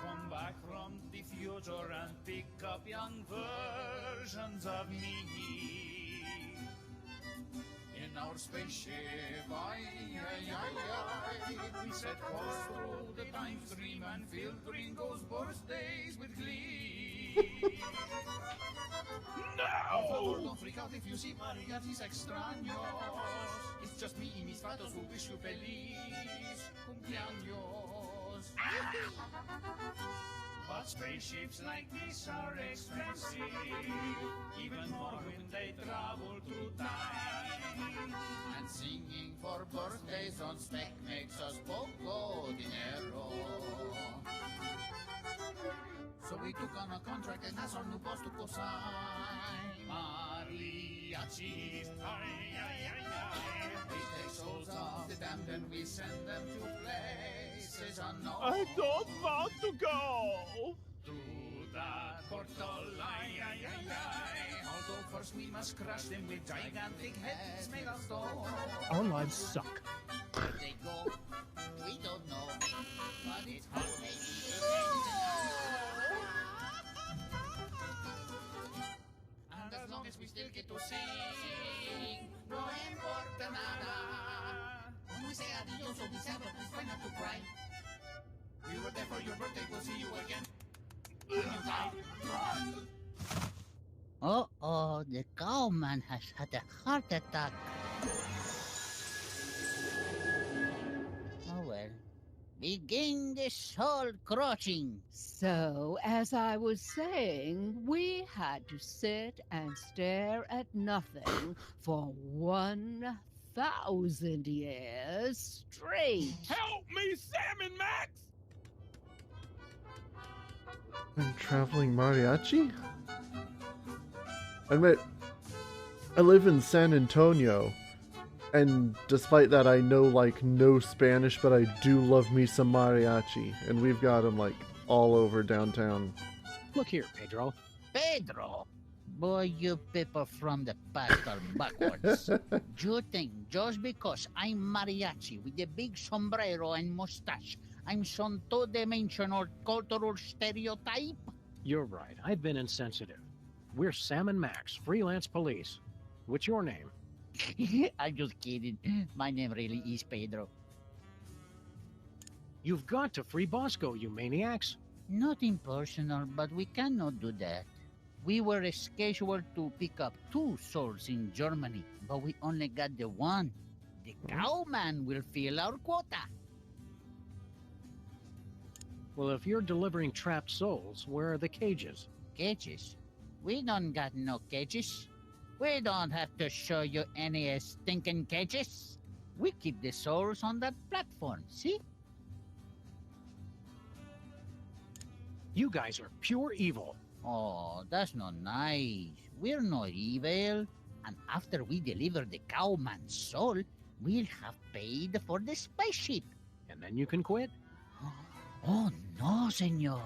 come back from the future and pick up young versions of me. In our spaceship, we set course through the time stream and fill Gringo's birthdays with glee. No! Don't freak out if you see mariachis extraños. It's just me y mis vatos who wish you feliz cumpleaños. But spaceships like this are expensive, even more when they travel through time. And singing for birthdays on spec makes us poco dinero. So we took on a contract and that's our new boss to co-sign. Mariachis, we take souls of the damned and we send them to places unknown. I don't want to go. To that portal, ay, ay, ay, ay. Although first we must crush them with gigantic heads made of stone. Our lives suck. Where they go, we don't know. But it's hard and as long as we still get to sing, no importa nada. When we say adios or we say but try not to cry. We were there for your birthday, we'll see you again. When you die. Uh-oh, the cowman has had a heart attack. Oh well. Begin the soul crushing. So, as I was saying, we had to sit and stare at nothing for 1,000 years straight. Help me, Sam and Max! And traveling mariachi? Admit, I live in San Antonio, and despite that I know like no Spanish, but I do love me some mariachi, and we've got them like all over downtown. Look here, Pedro. Pedro! Boy, you people from the past are backwards. You think just because I'm mariachi with a big sombrero and mustache, I'm some two-dimensional cultural stereotype? You're right. I've been insensitive. We're Sam and Max, freelance police. What's your name? I'm just kidding. My name really is Pedro. You've got to free Bosco, you maniacs. Nothing personal, but we cannot do that. We were scheduled to pick up 2 souls in Germany, but we only got the one. The cowman will fill our quota. Well, if you're delivering trapped souls, where are the cages? Cages? We don't got no cages. We don't have to show you any stinking cages. We keep the souls on that platform, see? You guys are pure evil. Oh, that's not nice. We're not evil. And after we deliver the cowman's soul, we'll have paid for the spaceship. And then you can quit? Oh, no, senor.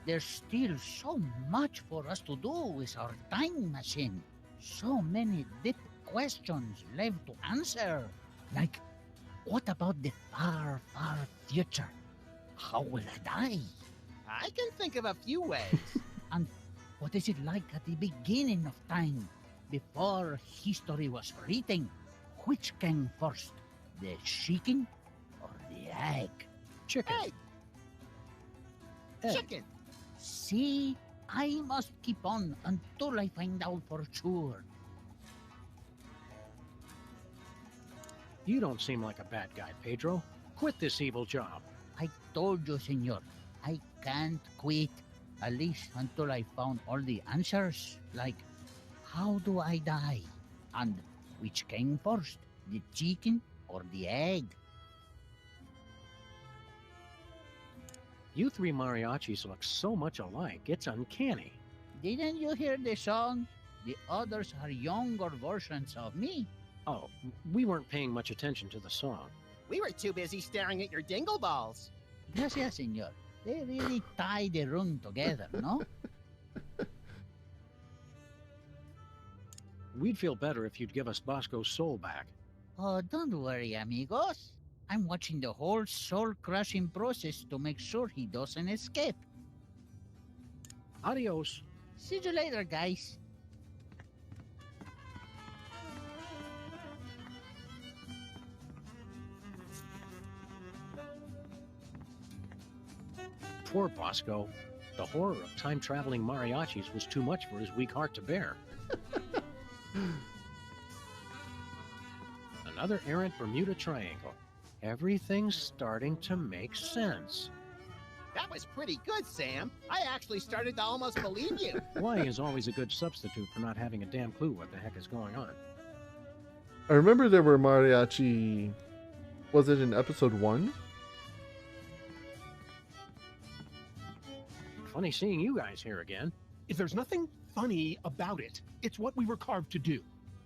There's still so much for us to do with our time machine. So many deep questions left to answer. Like, what about the far, far future? How will I die? I can think of a few ways. And what is it like at the beginning of time, before history was written? Which came first, the chicken or the egg? Chicken. Egg. Chicken. See, I must keep on until I find out for sure. You don't seem like a bad guy, Pedro. Quit this evil job. I told you, senor, I can't quit. At least until I found all the answers. Like, how do I die? And which came first, the chicken or the egg? You 3 mariachis look so much alike, it's uncanny. Didn't you hear the song? The others are younger versions of me. Oh, we weren't paying much attention to the song. We were too busy staring at your dingle balls. Gracias, senor. They really tie the room together, no? We'd feel better if you'd give us Bosco's soul back. Oh, don't worry, amigos. I'm watching the whole soul-crushing process to make sure he doesn't escape. Adios. See you later, guys. Poor Bosco. The horror of time-traveling mariachis was too much for his weak heart to bear. Another errant Bermuda Triangle. Everything's starting to make sense. That was pretty good, Sam. I actually started to almost believe you. Lying is always a good substitute for not having a damn clue what the heck is going on. I remember there were mariachi... Was it in episode 1? Funny seeing you guys here again. If there's nothing funny about it, it's what we were carved to do.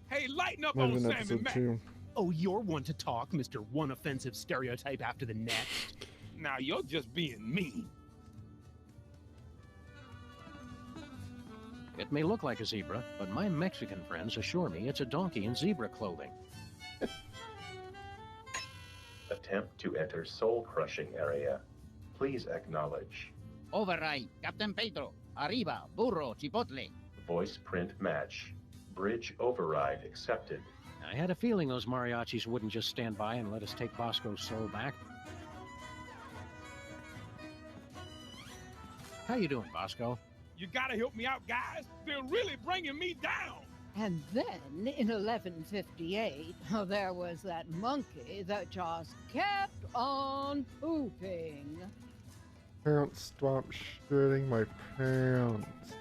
Hey, lighten up Might have on been Sam and episode Max. 2. Oh, you're one to talk, Mr. One Offensive Stereotype after the next. Now you're just being mean. It may look like a zebra, but my Mexican friends assure me it's a donkey in zebra clothing. Attempt to enter soul-crushing area. Please acknowledge. Override, Captain Pedro. Arriba, burro, chipotle. Voice print match. Bridge override accepted. I had a feeling those mariachis wouldn't just stand by and let us take Bosco's soul back. How you doing, Bosco? You gotta help me out, guys. They're really bringing me down. And then in 1158, there was that monkey that just kept on pooping. Can't stop shitting my pants.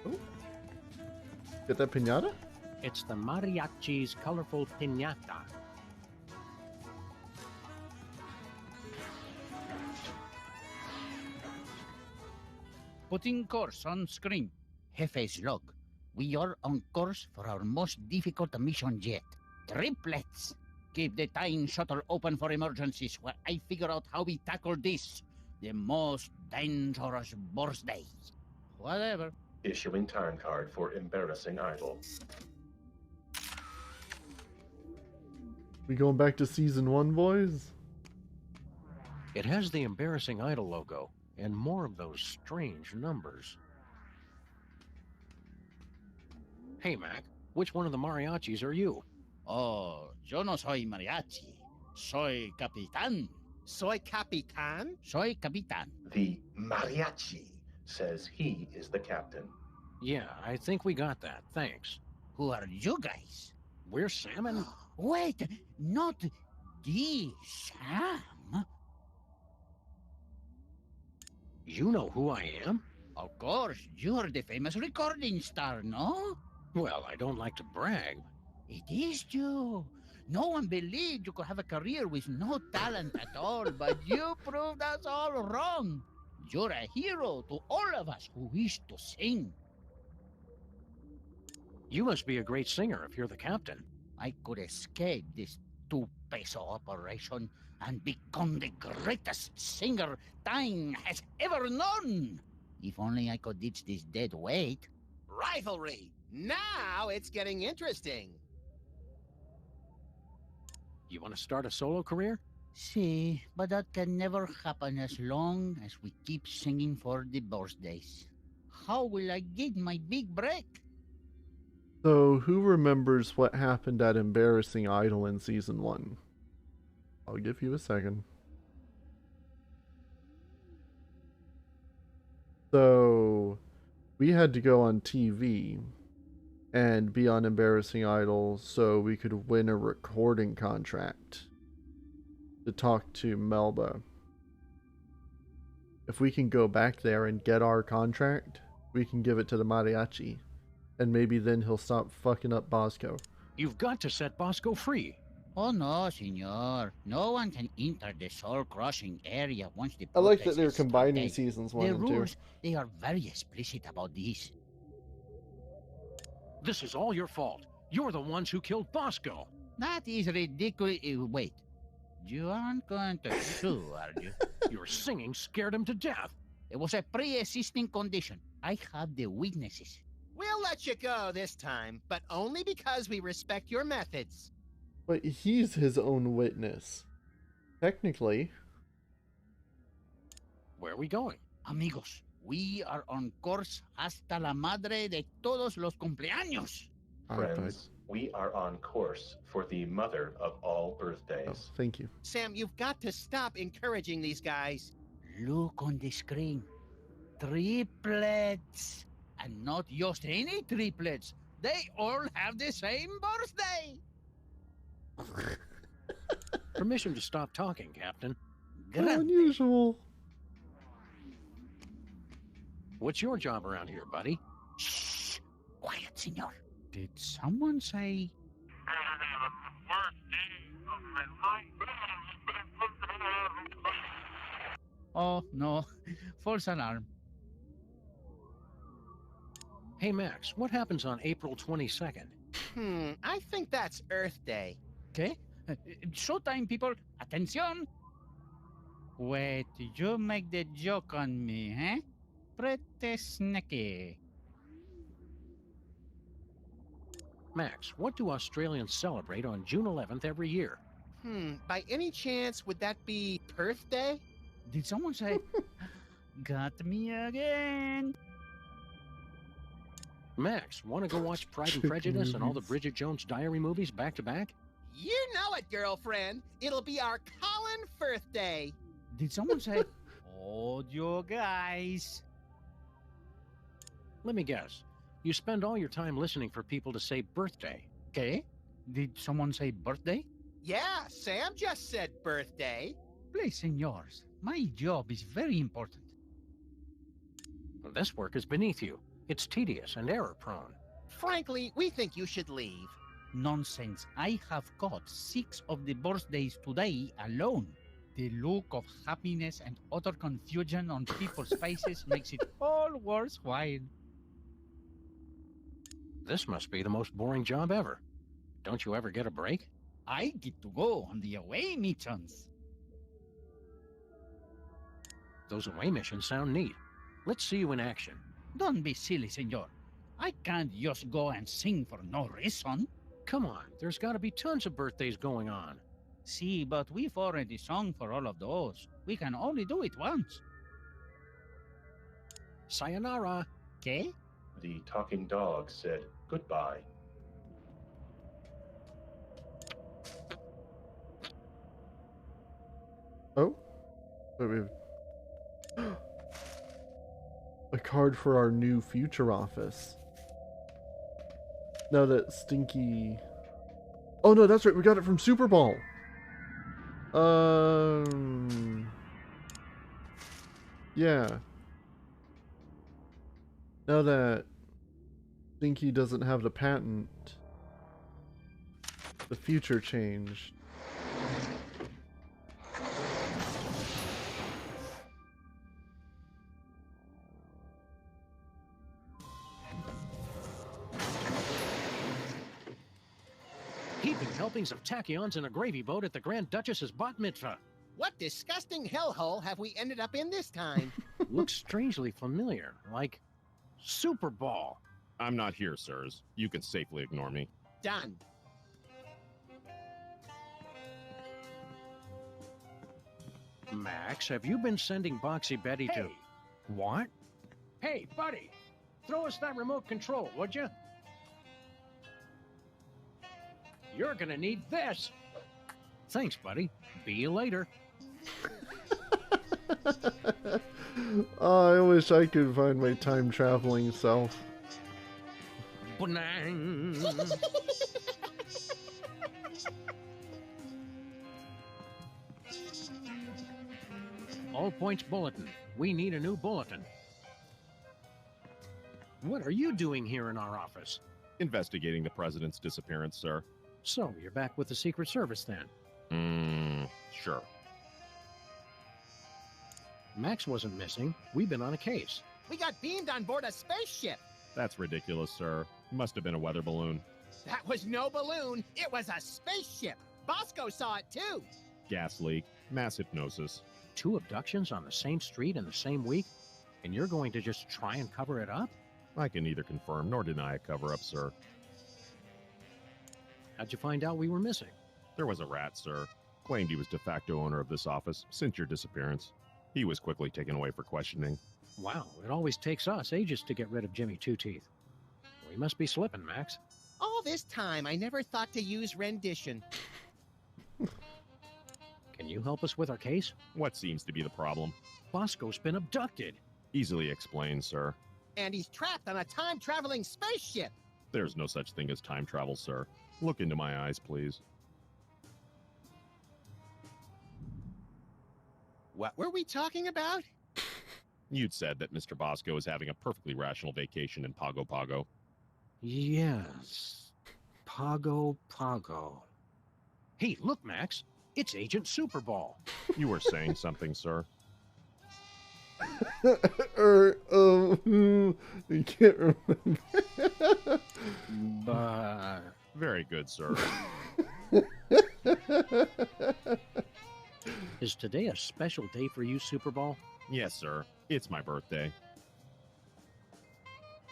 Ooh. Get that pinata? It's the mariachi's colorful piñata. Putting course on screen. Jefe's log. We are on course for our most difficult mission yet. Triplets. Keep the time shuttle open for emergencies while I figure out how we tackle this. The most dangerous birthday. Whatever. Issuing time card for embarrassing idol. We going back to season 1, boys? It has the embarrassing idol logo and more of those strange numbers. Hey, Mac, which one of the mariachis are you? Oh, yo no soy mariachi. Soy capitán. Soy Capitan? Soy capitán. The mariachi says he is the captain. Yeah, I think we got that. Thanks. Who are you guys? We're Sam and... Wait, not the Sam? You know who I am? Of course, you're the famous recording star, no? Well, I don't like to brag. It is you. No one believed you could have a career with no talent at all, but you proved us all wrong. You're a hero to all of us who wish to sing. You must be a great singer if you're the captain. I could escape this two-peso operation and become the greatest singer time has ever known. If only I could ditch this dead weight. Rivalry! Now it's getting interesting. You want to start a solo career? See, but that can never happen as long as we keep singing for the birthdays. How will I get my big break? So, who remembers what happened at Embarrassing Idol in season 1? I'll give you a second. So, we had to go on TV and be on Embarrassing Idol so we could win a recording contract to talk to Melba. If we can go back there and get our contract, we can give it to the mariachi. And maybe then he'll stop fucking up Bosco. You've got to set Bosco free. Oh no, senor. No one can enter the soul-crushing area once the I like that protest they're has combining started. seasons 1 the and 2. rules, they are very explicit about this. This is all your fault. You're the ones who killed Bosco. That is ridiculous. Wait. You aren't going to sue, are you? Your singing scared him to death. It was a pre-existing condition. I have the witnesses. We'll let you go this time, but only because we respect your methods. But he's his own witness. Technically. Where are we going? Amigos, we are on course hasta la madre de todos los cumpleaños. Friends, we are on course for the mother of all birthdays. Oh, thank you. Sam, you've got to stop encouraging these guys. Look on the screen. Triplets. And not just any triplets. They all have the same birthday. Permission to stop talking, Captain. Unusual. What's your job around here, buddy? Shh. Quiet, senor. Did someone say... Oh, no. False alarm. Hey, Max, what happens on April 22nd? I think that's Earth Day. Okay. Showtime, people. Attention. Wait, you make the joke on me, eh? pretty snacky. Max, what do Australians celebrate on June 11th every year? By any chance, would that be Perth Day? Did someone say, got me again? Max, want to go watch Pride and Prejudice and all the Bridget Jones Diary movies back to back? You know it, girlfriend. It'll be our Colin Firth Day. Did someone say, hold your guys? Let me guess. You spend all your time listening for people to say birthday. Okay. Did someone say birthday? Yeah, Sam just said birthday. Please, senors. My job is very important. This work is beneath you. It's tedious and error-prone. Frankly, we think you should leave. Nonsense. I have got 6 of the birthdays today alone. The look of happiness and utter confusion on people's faces makes it all worthwhile. This must be the most boring job ever. Don't you ever get a break? I get to go on the away missions. Those away missions sound neat. Let's see you in action. Don't be silly, senor. I can't just go and sing for no reason. Come on, there's got to be tons of birthdays going on. See, but we've already sung for all of those. We can only do it once. Sayonara. Okay? The talking dog said goodbye. Oh? Wait. A card for our new future office. Now that Stinky... Oh no, that's right, we got it from Super Bowl. Yeah. Now that Stinky doesn't have the patent, the future changed. Heaping helpings of tachyons in a gravy boat at the Grand Duchess's bat mitzvah. What disgusting hellhole have we ended up in this time? Looks strangely familiar, like Super Bowl. I'm not here, sirs. You can safely ignore me. Done. Max, have you been sending Boxy Betty to... What? Hey, buddy, throw us that remote control, would you? You're gonna need this. Thanks, buddy. Be you later. Oh, I wish I could find my time traveling self. All points bulletin. We need a new bulletin. What are you doing here in our office? Investigating the president's disappearance, sir. So, you're back with the Secret Service then? Sure. Max wasn't missing. We've been on a case. We got beamed on board a spaceship. That's ridiculous, sir. Must have been a weather balloon. That was no balloon. It was a spaceship. Bosco saw it too. Gas leak. Mass hypnosis. 2 abductions on the same street in the same week? And you're going to just try and cover it up? I can neither confirm nor deny a cover-up, sir. How'd you find out we were missing? There was a rat, sir. Claimed he was de facto owner of this office since your disappearance. He was quickly taken away for questioning. Wow, it always takes us ages to get rid of Jimmy Two-Teeth. We must be slipping, Max. All this time, I never thought to use rendition. Can you help us with our case? What seems to be the problem? Bosco's been abducted. Easily explained, sir. And he's trapped on a time-traveling spaceship. There's no such thing as time travel, sir. Look into my eyes, please. What were we talking about? You'd said that Mr. Bosco is having a perfectly rational vacation in Pago Pago. Yes. Pago Pago. Hey, look, Max. It's Agent Super Bowl. You were saying something, sir. I can't remember. Very good, sir. Is today a special day for you, Super Bowl? Yes, sir. It's my birthday.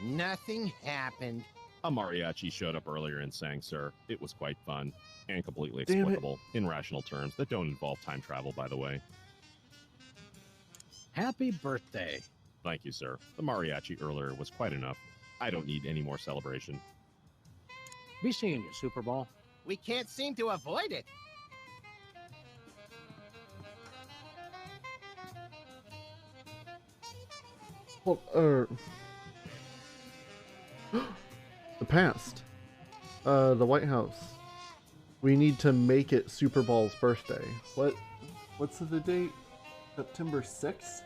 Nothing happened. A mariachi showed up earlier and sang, sir. It was quite fun. And completely Damn it. explicable in rational terms that don't involve time travel, by the way. Happy birthday. Thank you, sir. The mariachi earlier was quite enough. I don't need any more celebration. Be seeing you, Super Bowl. We can't seem to avoid it. Well, the past. The White House. We need to make it Super Bowl's birthday. What's the date? September 6th?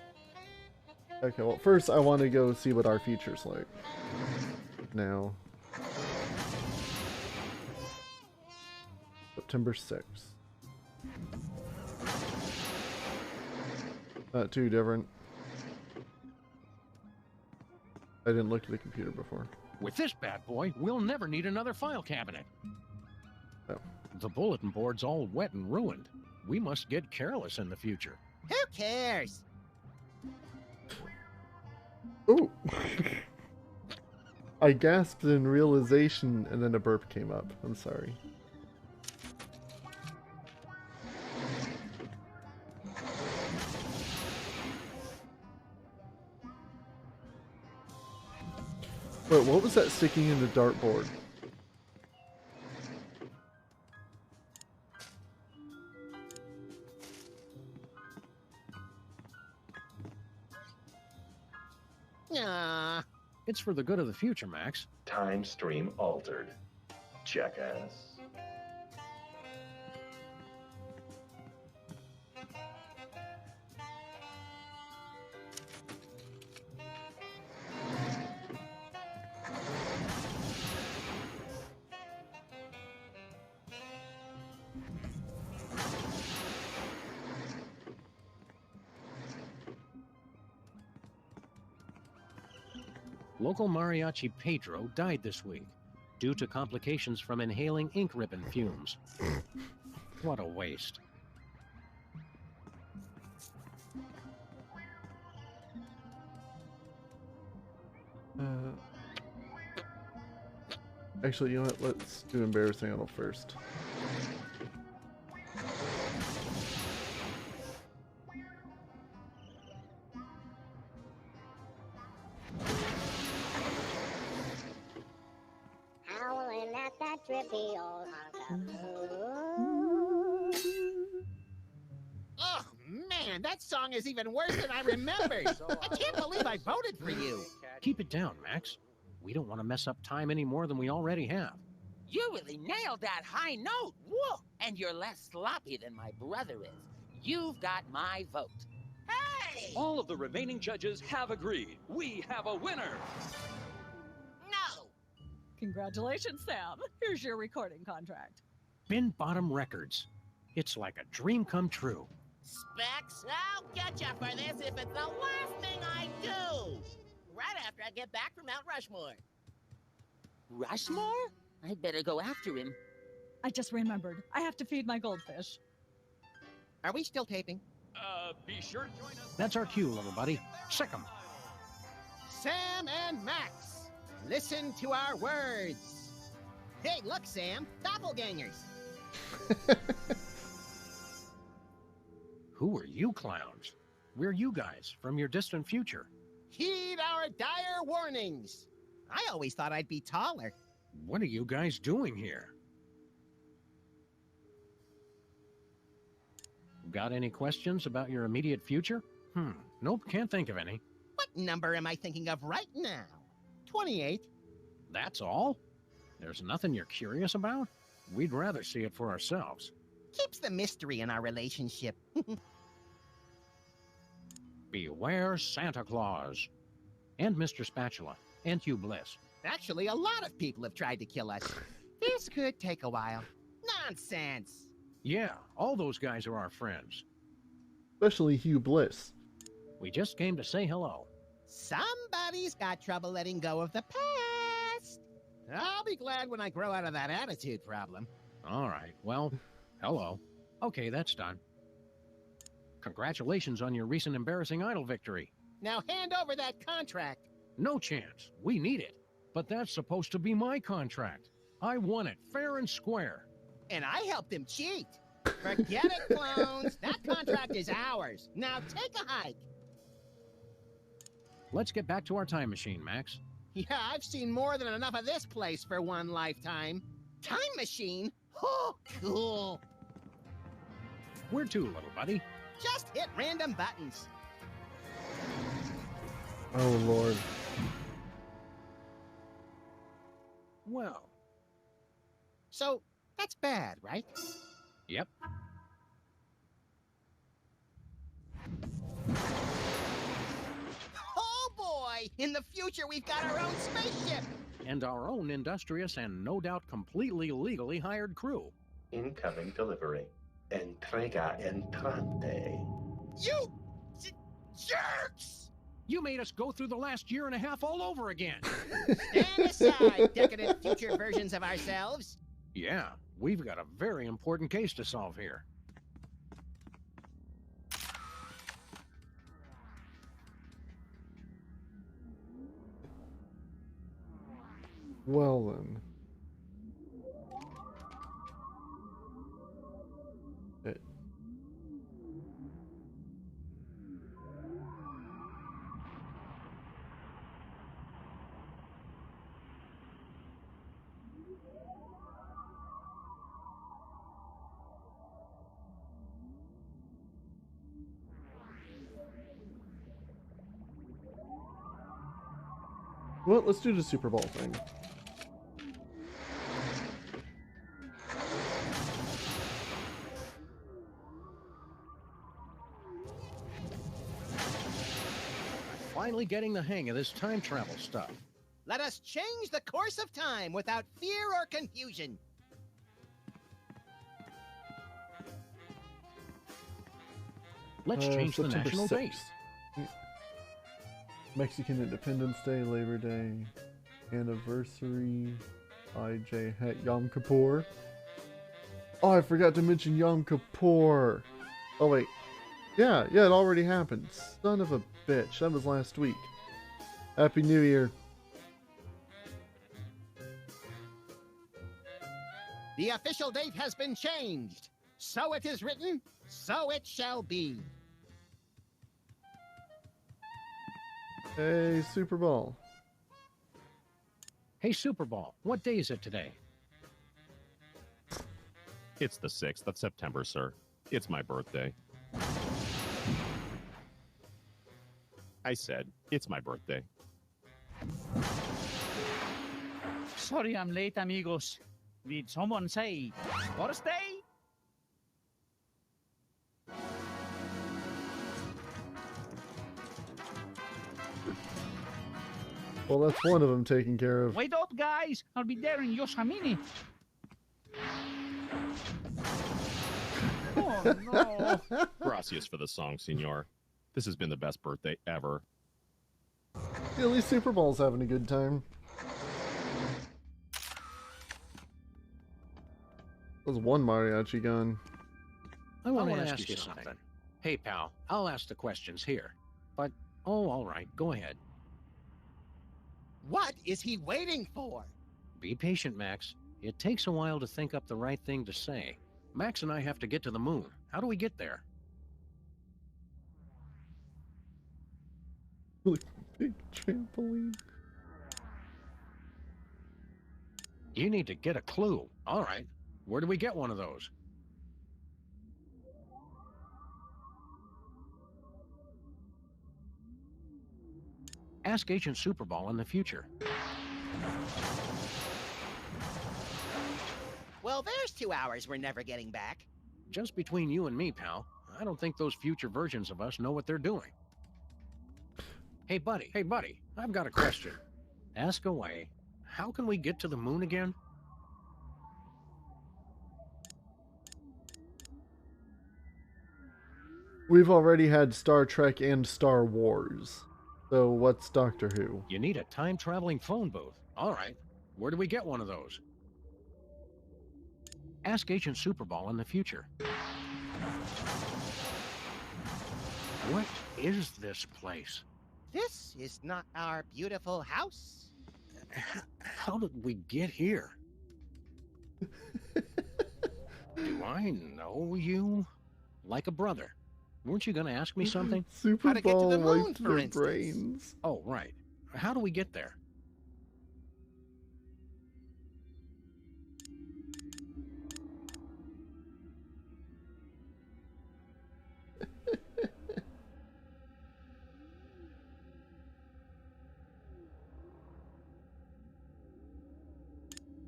Okay, well, first I want to go see what our future's like. Now. September 6th. Not too different. I didn't look at the computer before. With this bad boy, we'll never need another file cabinet. Oh. The bulletin board's all wet and ruined. We must get careless in the future. Who cares? Ooh. I gasped in realization and then a burp came up. I'm sorry. Wait, what was that sticking in the dartboard? Nah. It's for the good of the future, Max. Time stream altered. Jackass. Local mariachi Pedro died this week due to complications from inhaling ink ribbon fumes. What a waste. Actually, you know what? Let's do embarrassing idol first. Howling at that drippy old hunk of Oh, man, that song is even worse than I remembered. I can't believe I voted for you. Keep it down, Max. We don't want to mess up time any more than we already have. You really nailed that high note. Whoa! And you're less sloppy than my brother is. You've got my vote. Hey! All of the remaining judges have agreed. We have a winner. No! Congratulations, Sam. Here's your recording contract. Bin Bottom Records. It's like a dream come true. Specs, I'll get you for this if it's the last thing I do. Right after I get back from Mount Rushmore. Rushmore? I'd better go after him. I just remembered. I have to feed my goldfish. Are we still taping? Be sure to join us. That's our cue, little buddy. Sick 'em. Sam and Max, listen to our words. Hey, look, Sam, doppelgangers. Who are you clowns? We're you guys from your distant future. Heed our dire warnings. I always thought I'd be taller. What are you guys doing here? Got any questions about your immediate future? Nope, can't think of any. What number am I thinking of right now? 28. That's all? There's nothing you're curious about? We'd rather see it for ourselves. Keeps the mystery in our relationship. Beware Santa Claus. And Mr. Spatula. And Hugh Bliss. Actually, a lot of people have tried to kill us. This could take a while. Nonsense. Yeah, all those guys are our friends. Especially Hugh Bliss. We just came to say hello. Somebody's got trouble letting go of the past. I'll be glad when I grow out of that attitude problem. All right, well, hello. Okay, that's done. Congratulations on your recent embarrassing idol victory. Now hand over that contract. No chance. We need it. But that's supposed to be my contract. I won it, fair and square. And I helped him cheat. Forget it, clones. That contract is ours. Now take a hike. Let's get back to our time machine, Max. Yeah, I've seen more than enough of this place for one lifetime. Time machine? Oh, cool. Where to, little buddy? Just hit random buttons. Oh, Lord. Well. So, that's bad, right? Yep. Oh boy! In the future, we've got our own spaceship! And our own industrious and no doubt completely legally hired crew. Incoming delivery. Entrega entrante. You jerks! You made us go through the last year and a half all over again. Stand aside, decadent future versions of ourselves. Yeah, we've got a very important case to solve here. Well then. Well, let's do the Super Bowl thing. Finally getting the hang of this time travel stuff. Let us change the course of time without fear or confusion. Let's change the September national 6th. date. Mexican Independence Day, Labor Day, anniversary, IJ Het Yom Kippur. Oh, I forgot to mention Yom Kippur. Oh wait, yeah, it already happened. Son of a bitch, that was last week. Happy New Year. The official date has been changed. So it is written, so it shall be. Hey, Super Bowl. Hey, Super Bowl, what day is it today? It's the 6th of September, sir. It's my birthday. I said, it's my birthday. Sorry I'm late, amigos. Did someone say birthday? Well, that's one of them taken care of. Wait up, guys. I'll be there in just a minute. Oh, no. Gracias for the song, senor. This has been the best birthday ever. Yeah, at least Super Bowl's having a good time. There's one mariachi gone. I want to ask you something. Hey, pal, I'll ask the questions here. But, oh, all right, go ahead. What is he waiting for? Be patient, Max. It takes a while to think up the right thing to say. Max and I have to get to the moon. How do we get there? Big trampoline. You need to get a clue. All right. Where do we get one of those? Ask Agent Superball in the future. Well, there's 2 hours we're never getting back. Just between you and me, pal, I don't think those future versions of us know what they're doing. Hey, buddy, I've got a question. Ask away. How can we get to the moon again? We've already had Star Trek and Star Wars. So what's Doctor Who? You need a time-traveling phone booth. All right. Where do we get one of those? Ask Agent Superball in the future. What is this place? This is not our beautiful house. How did we get here? Do I know you? Like a brother. Weren't you going to ask me something? Super How to get to the Ball moon, wiped for their instance. brains. Oh, right. How do we get there?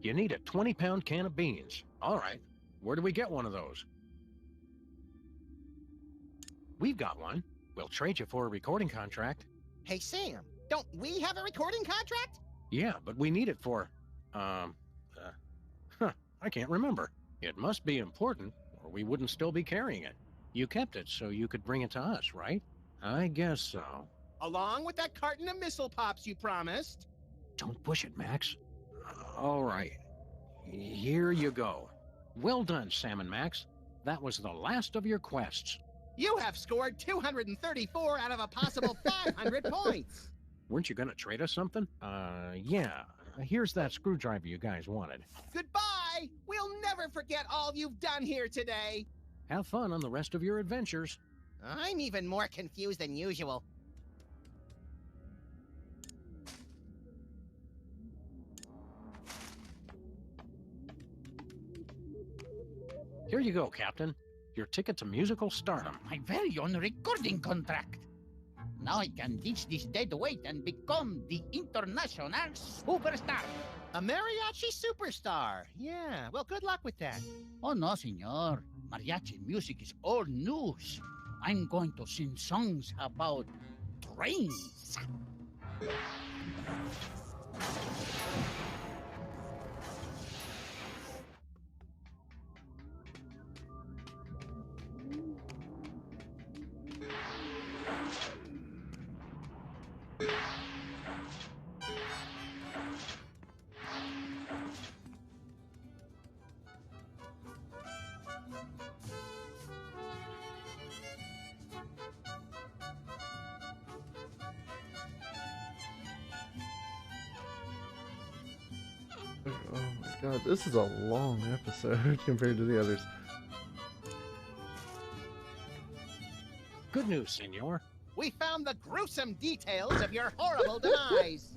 You need a 20-pound can of beans. All right. Where do we get one of those? We've got one. We'll trade you for a recording contract. Hey, Sam, don't we have a recording contract? Yeah, but we need it for, I can't remember. It must be important, or we wouldn't still be carrying it. You kept it so you could bring it to us, right? I guess so. Along with that carton of missile pops you promised. Don't push it, Max. All right. Here you go. Well done, Sam and Max. That was the last of your quests. You have scored 234 out of a possible 500 points. Weren't you gonna trade us something? Yeah. Here's that screwdriver you guys wanted. Goodbye. We'll never forget all you've done here today. Have fun on the rest of your adventures. I'm even more confused than usual. Here you go, Captain. Your ticket to musical stardom. My very own recording contract. Now I can ditch this dead weight and become the international superstar. A mariachi superstar. Yeah, well, good luck with that. Oh, no, senor. Mariachi music is old news. I'm going to sing songs about trains. Oh my god, this is a long episode compared to the others. Good news, senor. We found the gruesome details of your horrible demise.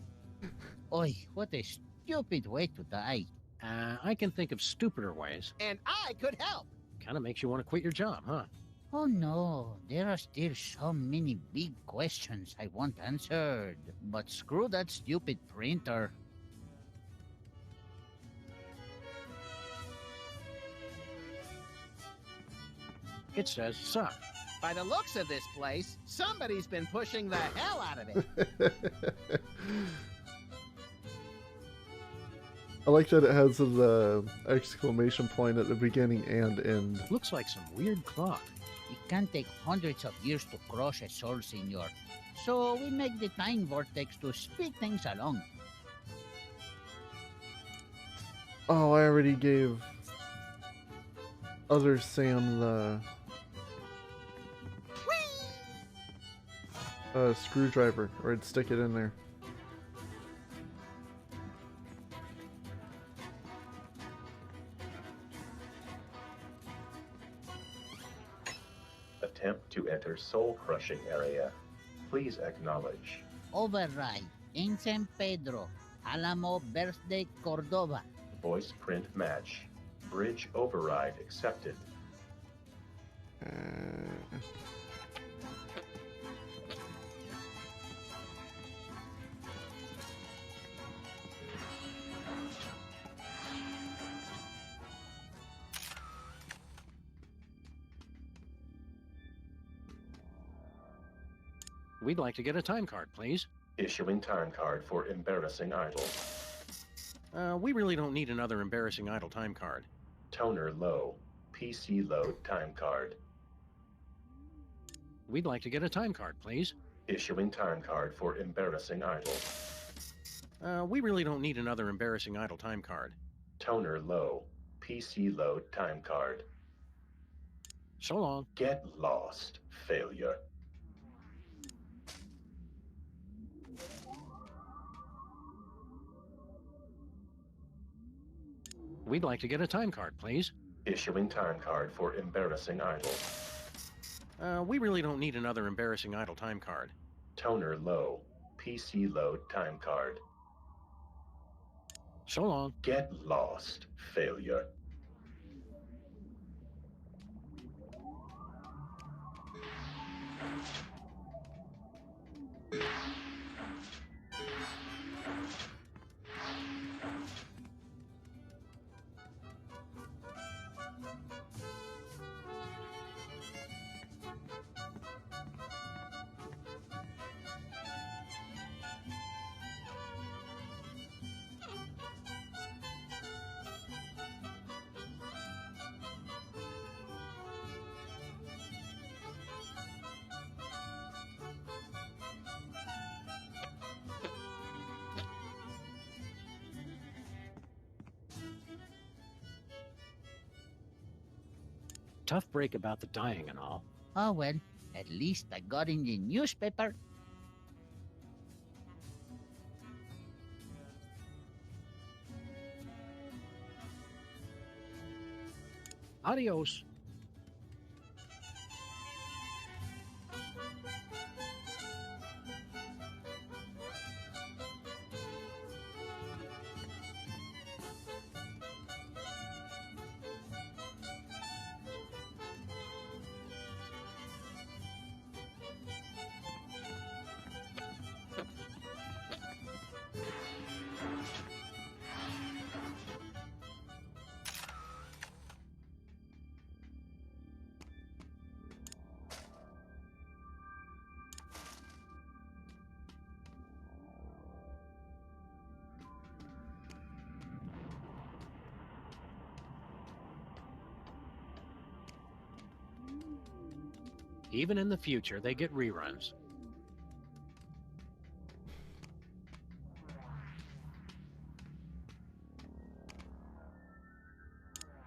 Oi, what a stupid way to die. I can think of stupider ways. And I could help. Kind of makes you want to quit your job, huh? Oh no, there are still so many big questions I want answered. But screw that stupid printer. It says suck. By the looks of this place, somebody's been pushing the hell out of it. I like that it has the exclamation point at the beginning and end. Looks like some weird clock. It can take hundreds of years to cross a soul, senor. So we make the time vortex to speed things along. Oh, I already gave other Sam the screwdriver, or I'd stick it in there. Attempt to enter Soul Crushing area. Please acknowledge. Override in San Pedro, Alamo Birthday, Cordova. Voice print match. Bridge override accepted. We'd like to get a time card, please. Issuing time card for embarrassing idol. We really don't need another embarrassing idle time card. Toner low. PC load time card. We'd like to get a time card, please. Issuing time card for embarrassing idol. We really don't need another embarrassing idle time card. Toner low. PC load time card. So long. Get lost, failure. We'd like to get a time card, please. Issuing time card for embarrassing idol. We really don't need another embarrassing idle time card. Toner low. PC load time card. So long. Get lost, failure. Tough break about the dying and all. Oh well, at least I got in the newspaper. Adios. Even in the future, they get reruns.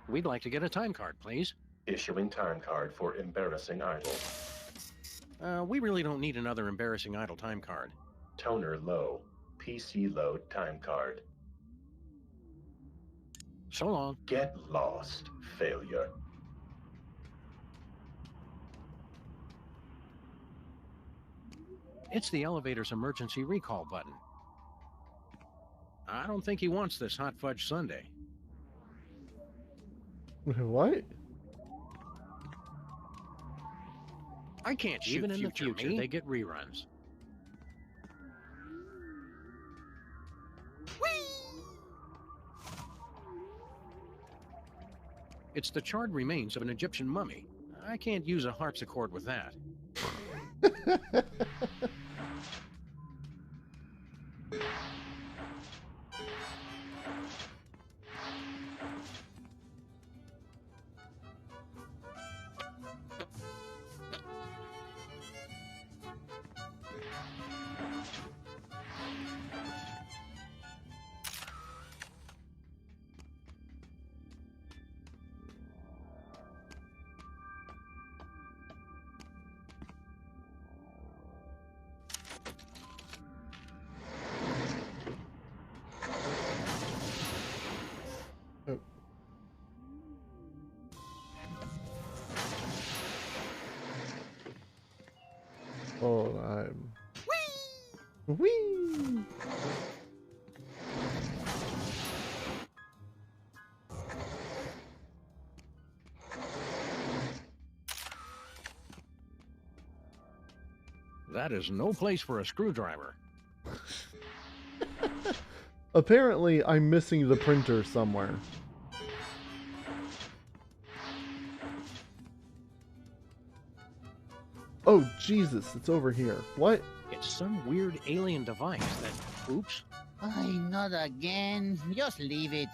We'd like to get a time card, please. Issuing time card for embarrassing idol. We really don't need another embarrassing idle time card. Toner low. PC load time card. So long. Get lost, failure. It's the elevator's emergency recall button. I don't think he wants this hot fudge sundae. What? I can't shoot. Even in the future, they get reruns. It's the charred remains of an Egyptian mummy. I can't use a harpsichord with that. Oh, I'm... Whee! That is no place for a screwdriver. Apparently, I'm missing the printer somewhere. Oh, Jesus, it's over here. What? It's some weird alien device that... Oops. Ay, not again. Just leave it.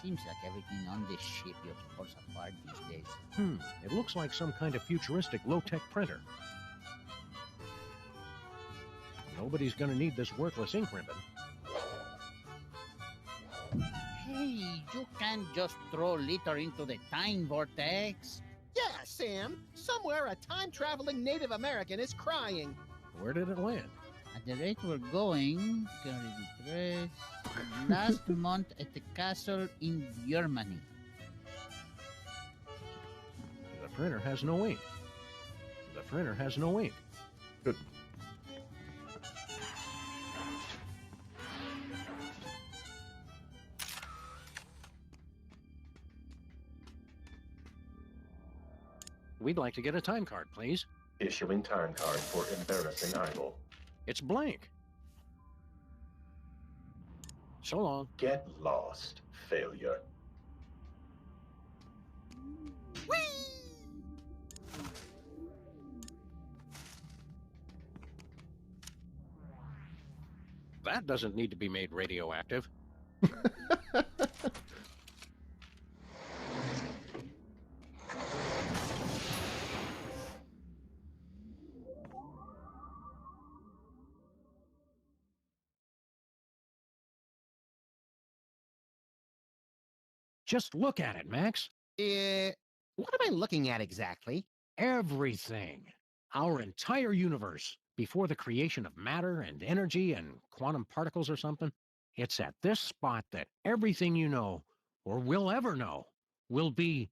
Seems like everything on this ship just falls apart these days. It looks like some kind of futuristic low-tech printer. Nobody's gonna need this worthless ink ribbon. Hey, you can't just throw litter into the time vortex. Yeah, Sam. Somewhere a time-traveling Native American is crying. Where did it land? At the rate we're going, last month at the castle in Germany. The printer has no ink. The printer has no ink. Good. We'd like to get a time card, please. Issuing time card for embarrassing idol. It's blank. So long. Get lost, failure. That doesn't need to be made radioactive. Just look at it, Max. What am I looking at exactly? Everything. Our entire universe, before the creation of matter and energy and quantum particles or something. It's at this spot that everything you know, or will ever know, will be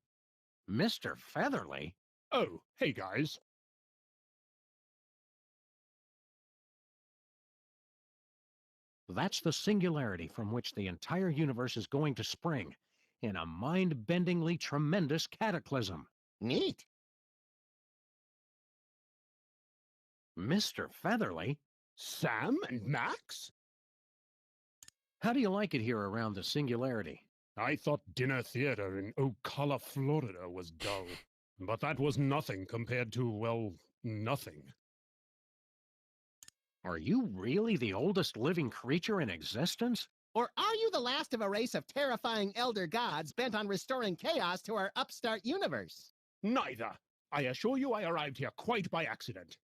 Mr. Featherly. Oh, hey guys. That's the singularity from which the entire universe is going to spring, in a mind-bendingly tremendous cataclysm. Neat. Mr. Featherly? Sam and Max? How do you like it here around the singularity? I thought dinner theater in Ocala, Florida was dull. But that was nothing compared to, well, nothing. Are you really the oldest living creature in existence? Or are you the last of a race of terrifying elder gods bent on restoring chaos to our upstart universe? Neither. I assure you I arrived here quite by accident.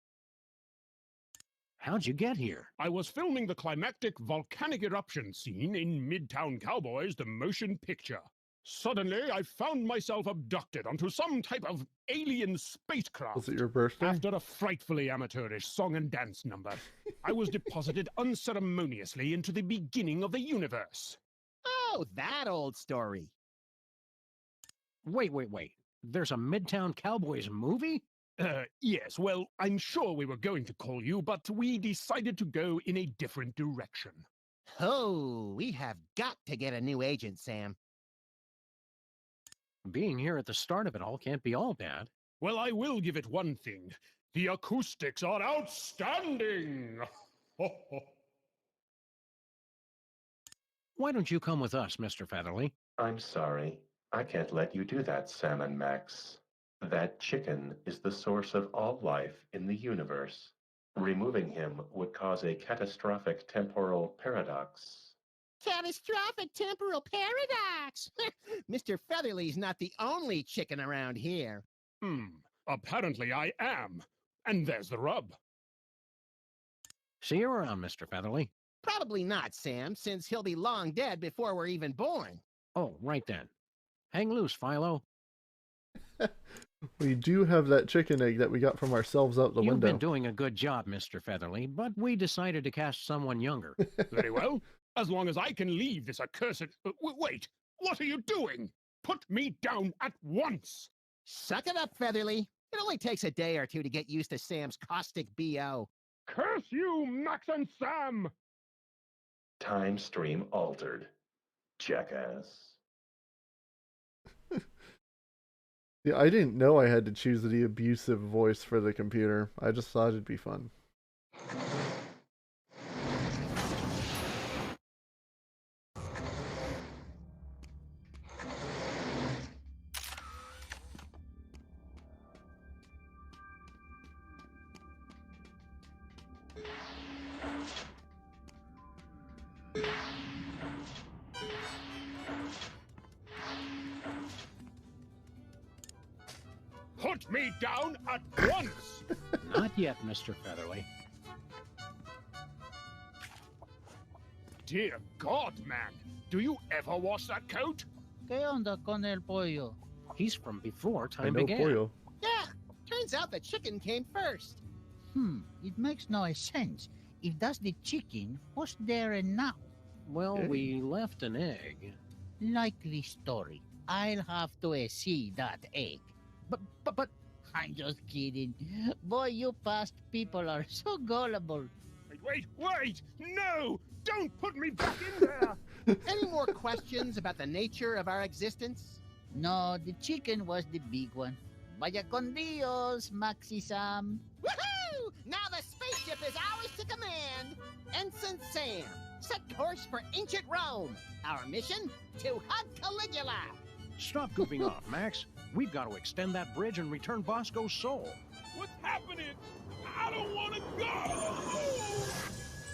How'd you get here? I was filming the climactic volcanic eruption scene in Midtown Cowboys, the motion picture. Suddenly, I found myself abducted onto some type of alien spacecraft. Was it your birthday? After a frightfully amateurish song and dance number, I was deposited unceremoniously into the beginning of the universe. Oh, that old story. Wait. There's a Midtown Cowboys movie? Yes, well, I'm sure we were going to call you, but we decided to go in a different direction. Oh, we have got to get a new agent, Sam. Being here at the start of it all can't be all bad. Well, I will give it one thing. The acoustics are outstanding! Why don't you come with us, Mr. Featherly? I'm sorry. I can't let you do that, Sam and Max. That chicken is the source of all life in the universe. Removing him would cause a catastrophic temporal paradox. Catastrophic temporal paradox! Mr. Featherly's not the only chicken around here. Apparently I am. And there's the rub. See you around, Mr. Featherly. Probably not, Sam, since he'll be long dead before we're even born. Oh, right then. Hang loose, Philo. We do have that chicken egg that we got from ourselves out the window. You've been doing a good job, Mr. Featherly, but we decided to cast someone younger. Very well. As long as I can leave this accursed... wait! What are you doing? Put me down at once! Suck it up, Featherly. It only takes a day or two to get used to Sam's caustic B.O. Curse you, Max and Sam! Time stream altered. Jackass. Yeah, I didn't know I had to choose the abusive voice for the computer. I just thought it'd be fun. Put me down at once! Not yet, Mr. Featherly. Dear God, man. Do you ever wash that coat? ¿Qué onda con el pollo? He's from before I time know began. Pollo. Yeah, turns out the chicken came first. It makes no sense. If that's the chicken, what's there now? Well, we left an egg. Likely story. I'll have to see that egg. But, I'm just kidding. Boy, you past people are so gullible. Wait! No! Don't put me back in there! Any more questions about the nature of our existence? No, the chicken was the big one. Vaya con Dios, Maxi Sam. Woohoo! Now the spaceship is ours to command. Ensign Sam, set course for ancient Rome. Our mission? To hug Caligula. Stop goofing off, Max. We've got to extend that bridge and return Bosco's soul. What's happening? I don't want to go!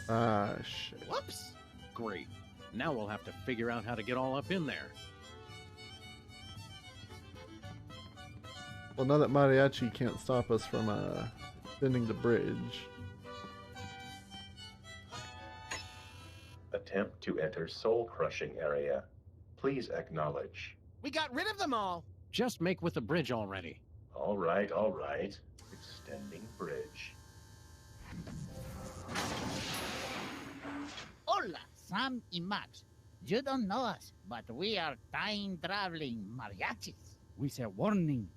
Ah, shit. Whoops. Great. Now we'll have to figure out how to get all up in there. Well, now that Mariachi can't stop us from ascending the bridge. Attempt to enter soul-crushing area. Please acknowledge. We got rid of them all. Just make with the bridge already. All right. Extending bridge. Hola, Sam y Max. You don't know us, but we are time-traveling mariachis. We say warning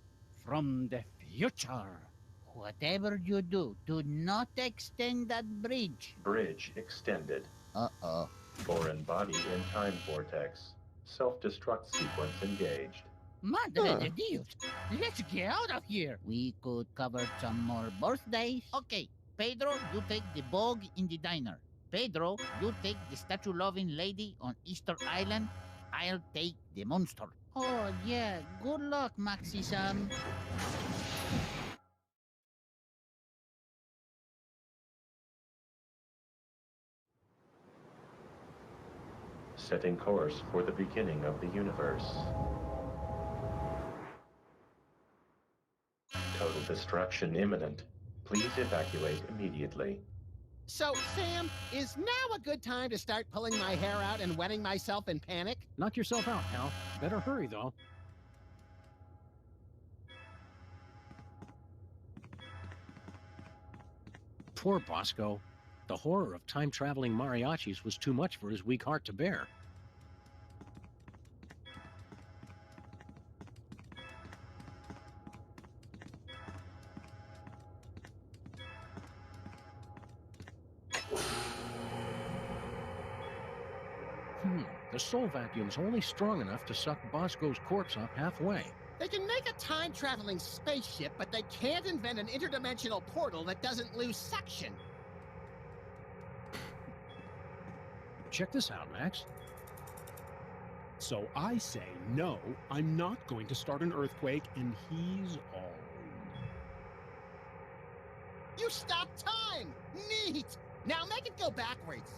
from the future. Whatever you do not extend that bridge. Bridge extended. Uh-oh. Foreign body in time vortex. Self-destruct sequence engaged. Madre de Dios. Let's get out of here. We could cover some more birthdays. Okay, Pedro, you take the bog in the diner. Pedro, you take the statue-loving lady on Easter Island. I'll take the monster. Oh, yeah. Good luck, Maxi Sam. Setting course for the beginning of the universe. Total destruction imminent. Please evacuate immediately. So, Sam, is now a good time to start pulling my hair out and wetting myself in panic? Knock yourself out, pal. Better hurry, though. Poor Bosco. The horror of time-traveling mariachis was too much for his weak heart to bear. The soul vacuum's only strong enough to suck Bosco's corpse up halfway. They can make a time-traveling spaceship, but they can't invent an interdimensional portal that doesn't lose suction. Check this out, Max. So I say, no, I'm not going to start an earthquake, and he's all... You stopped time! Neat! Now make it go backwards.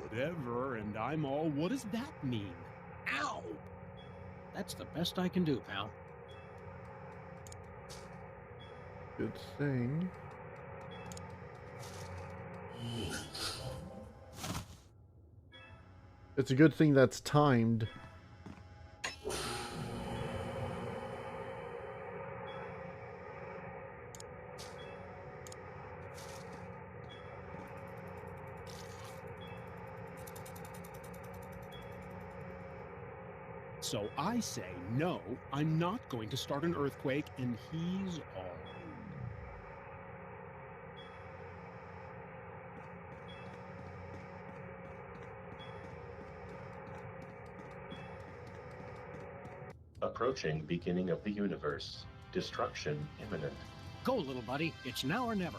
Whatever, and I'm all... What does that mean? Ow! That's the best I can do, pal. Good thing. It's a good thing that's timed. So I say, no, I'm not going to start an earthquake, and he's all... Approaching beginning of the universe. Destruction imminent. Go, little buddy. It's now or never.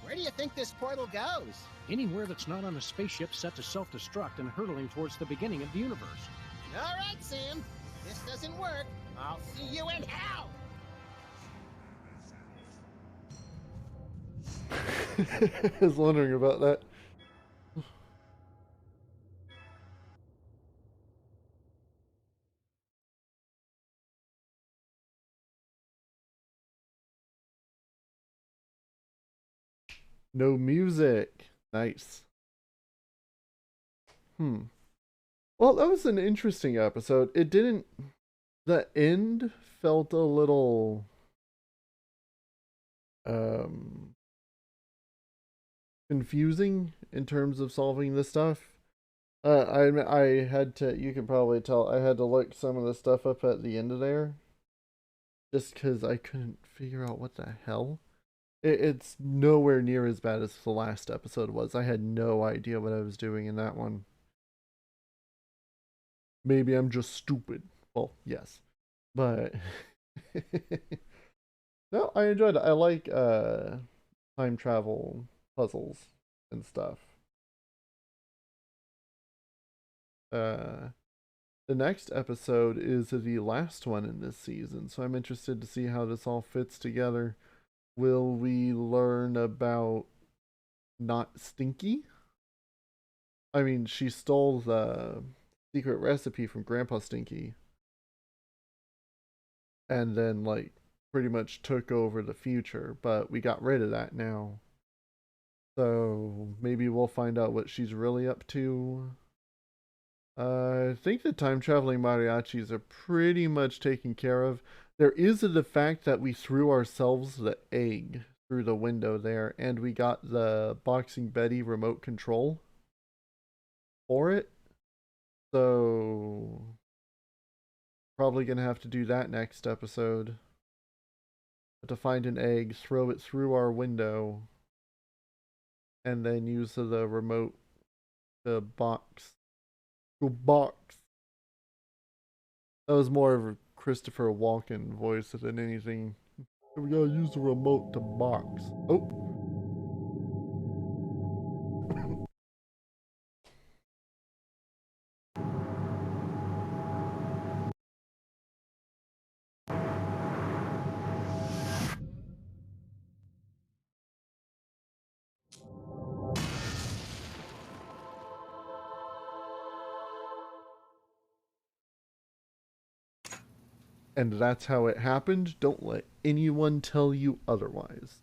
Where do you think this portal goes? Anywhere that's not on a spaceship set to self-destruct and hurtling towards the beginning of the universe. All right, Sam. If this doesn't work, I'll see you in hell! I was wondering about that. No music. Nice. Well, that was an interesting episode. It didn't... The end felt a little... confusing in terms of solving this stuff. I had to, you can probably tell, I had to look some of the stuff up at the end of there. Just because I couldn't figure out what the hell. It's nowhere near as bad as the last episode was. I had no idea what I was doing in that one. Maybe I'm just stupid. Well, yes. But no, I enjoyed it. I like time travel puzzles and stuff. The next episode is the last one in this season, so I'm interested to see how this all fits together. Will we learn about Not Stinky? I mean, she stole the secret recipe from Grandpa Stinky. And then, like, pretty much took over the future, but we got rid of that now. So maybe we'll find out what she's really up to. I think the time traveling mariachis are pretty much taken care of. There is the fact that we threw ourselves the egg through the window there, and we got the Boxing Betty remote control for it. So probably gonna have to do that next episode. To find an egg, throw it through our window, and then use the remote to box. That was more of a Christopher Walken voice than anything. We gotta use the remote to box. Oh. And that's how it happened. Don't let anyone tell you otherwise.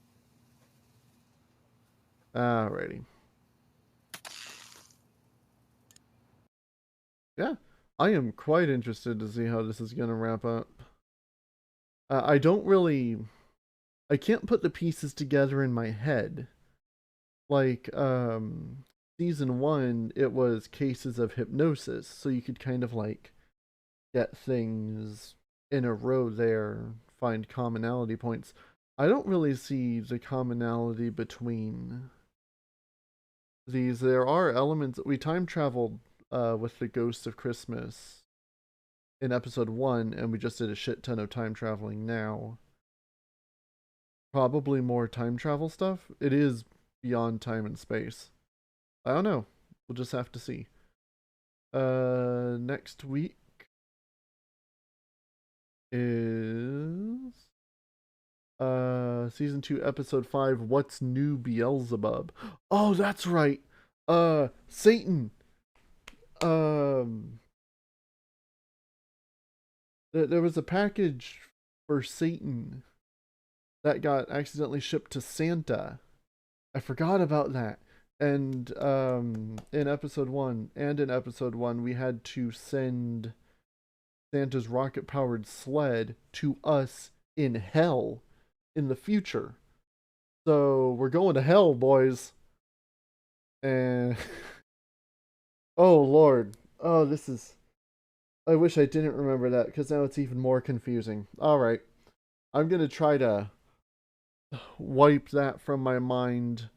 Alrighty. Yeah, I am quite interested to see how this is going to wrap up. I can't put the pieces together in my head. Like, season 1, it was cases of hypnosis, so you could kind of like get things in a row there, find commonality points. I don't really see the commonality between these. There are elements. We time traveled with the Ghost of Christmas in episode 1, and we just did a shit ton of time traveling now. Probably more time travel stuff. It is beyond time and space. I don't know. We'll just have to see. Next week is season 2 episode 5, What's New Beelzebub. Oh, that's right. Satan. There was a package for Satan that got accidentally shipped to Santa. I forgot about that. And in episode 1 we had to send Santa's rocket-powered sled to us in hell in the future. So we're going to hell, boys. And oh Lord. Oh, this is, I wish I didn't remember that, because now it's even more confusing. Alright. I'm gonna try to wipe that from my mind.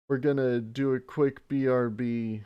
We're gonna do a quick BRB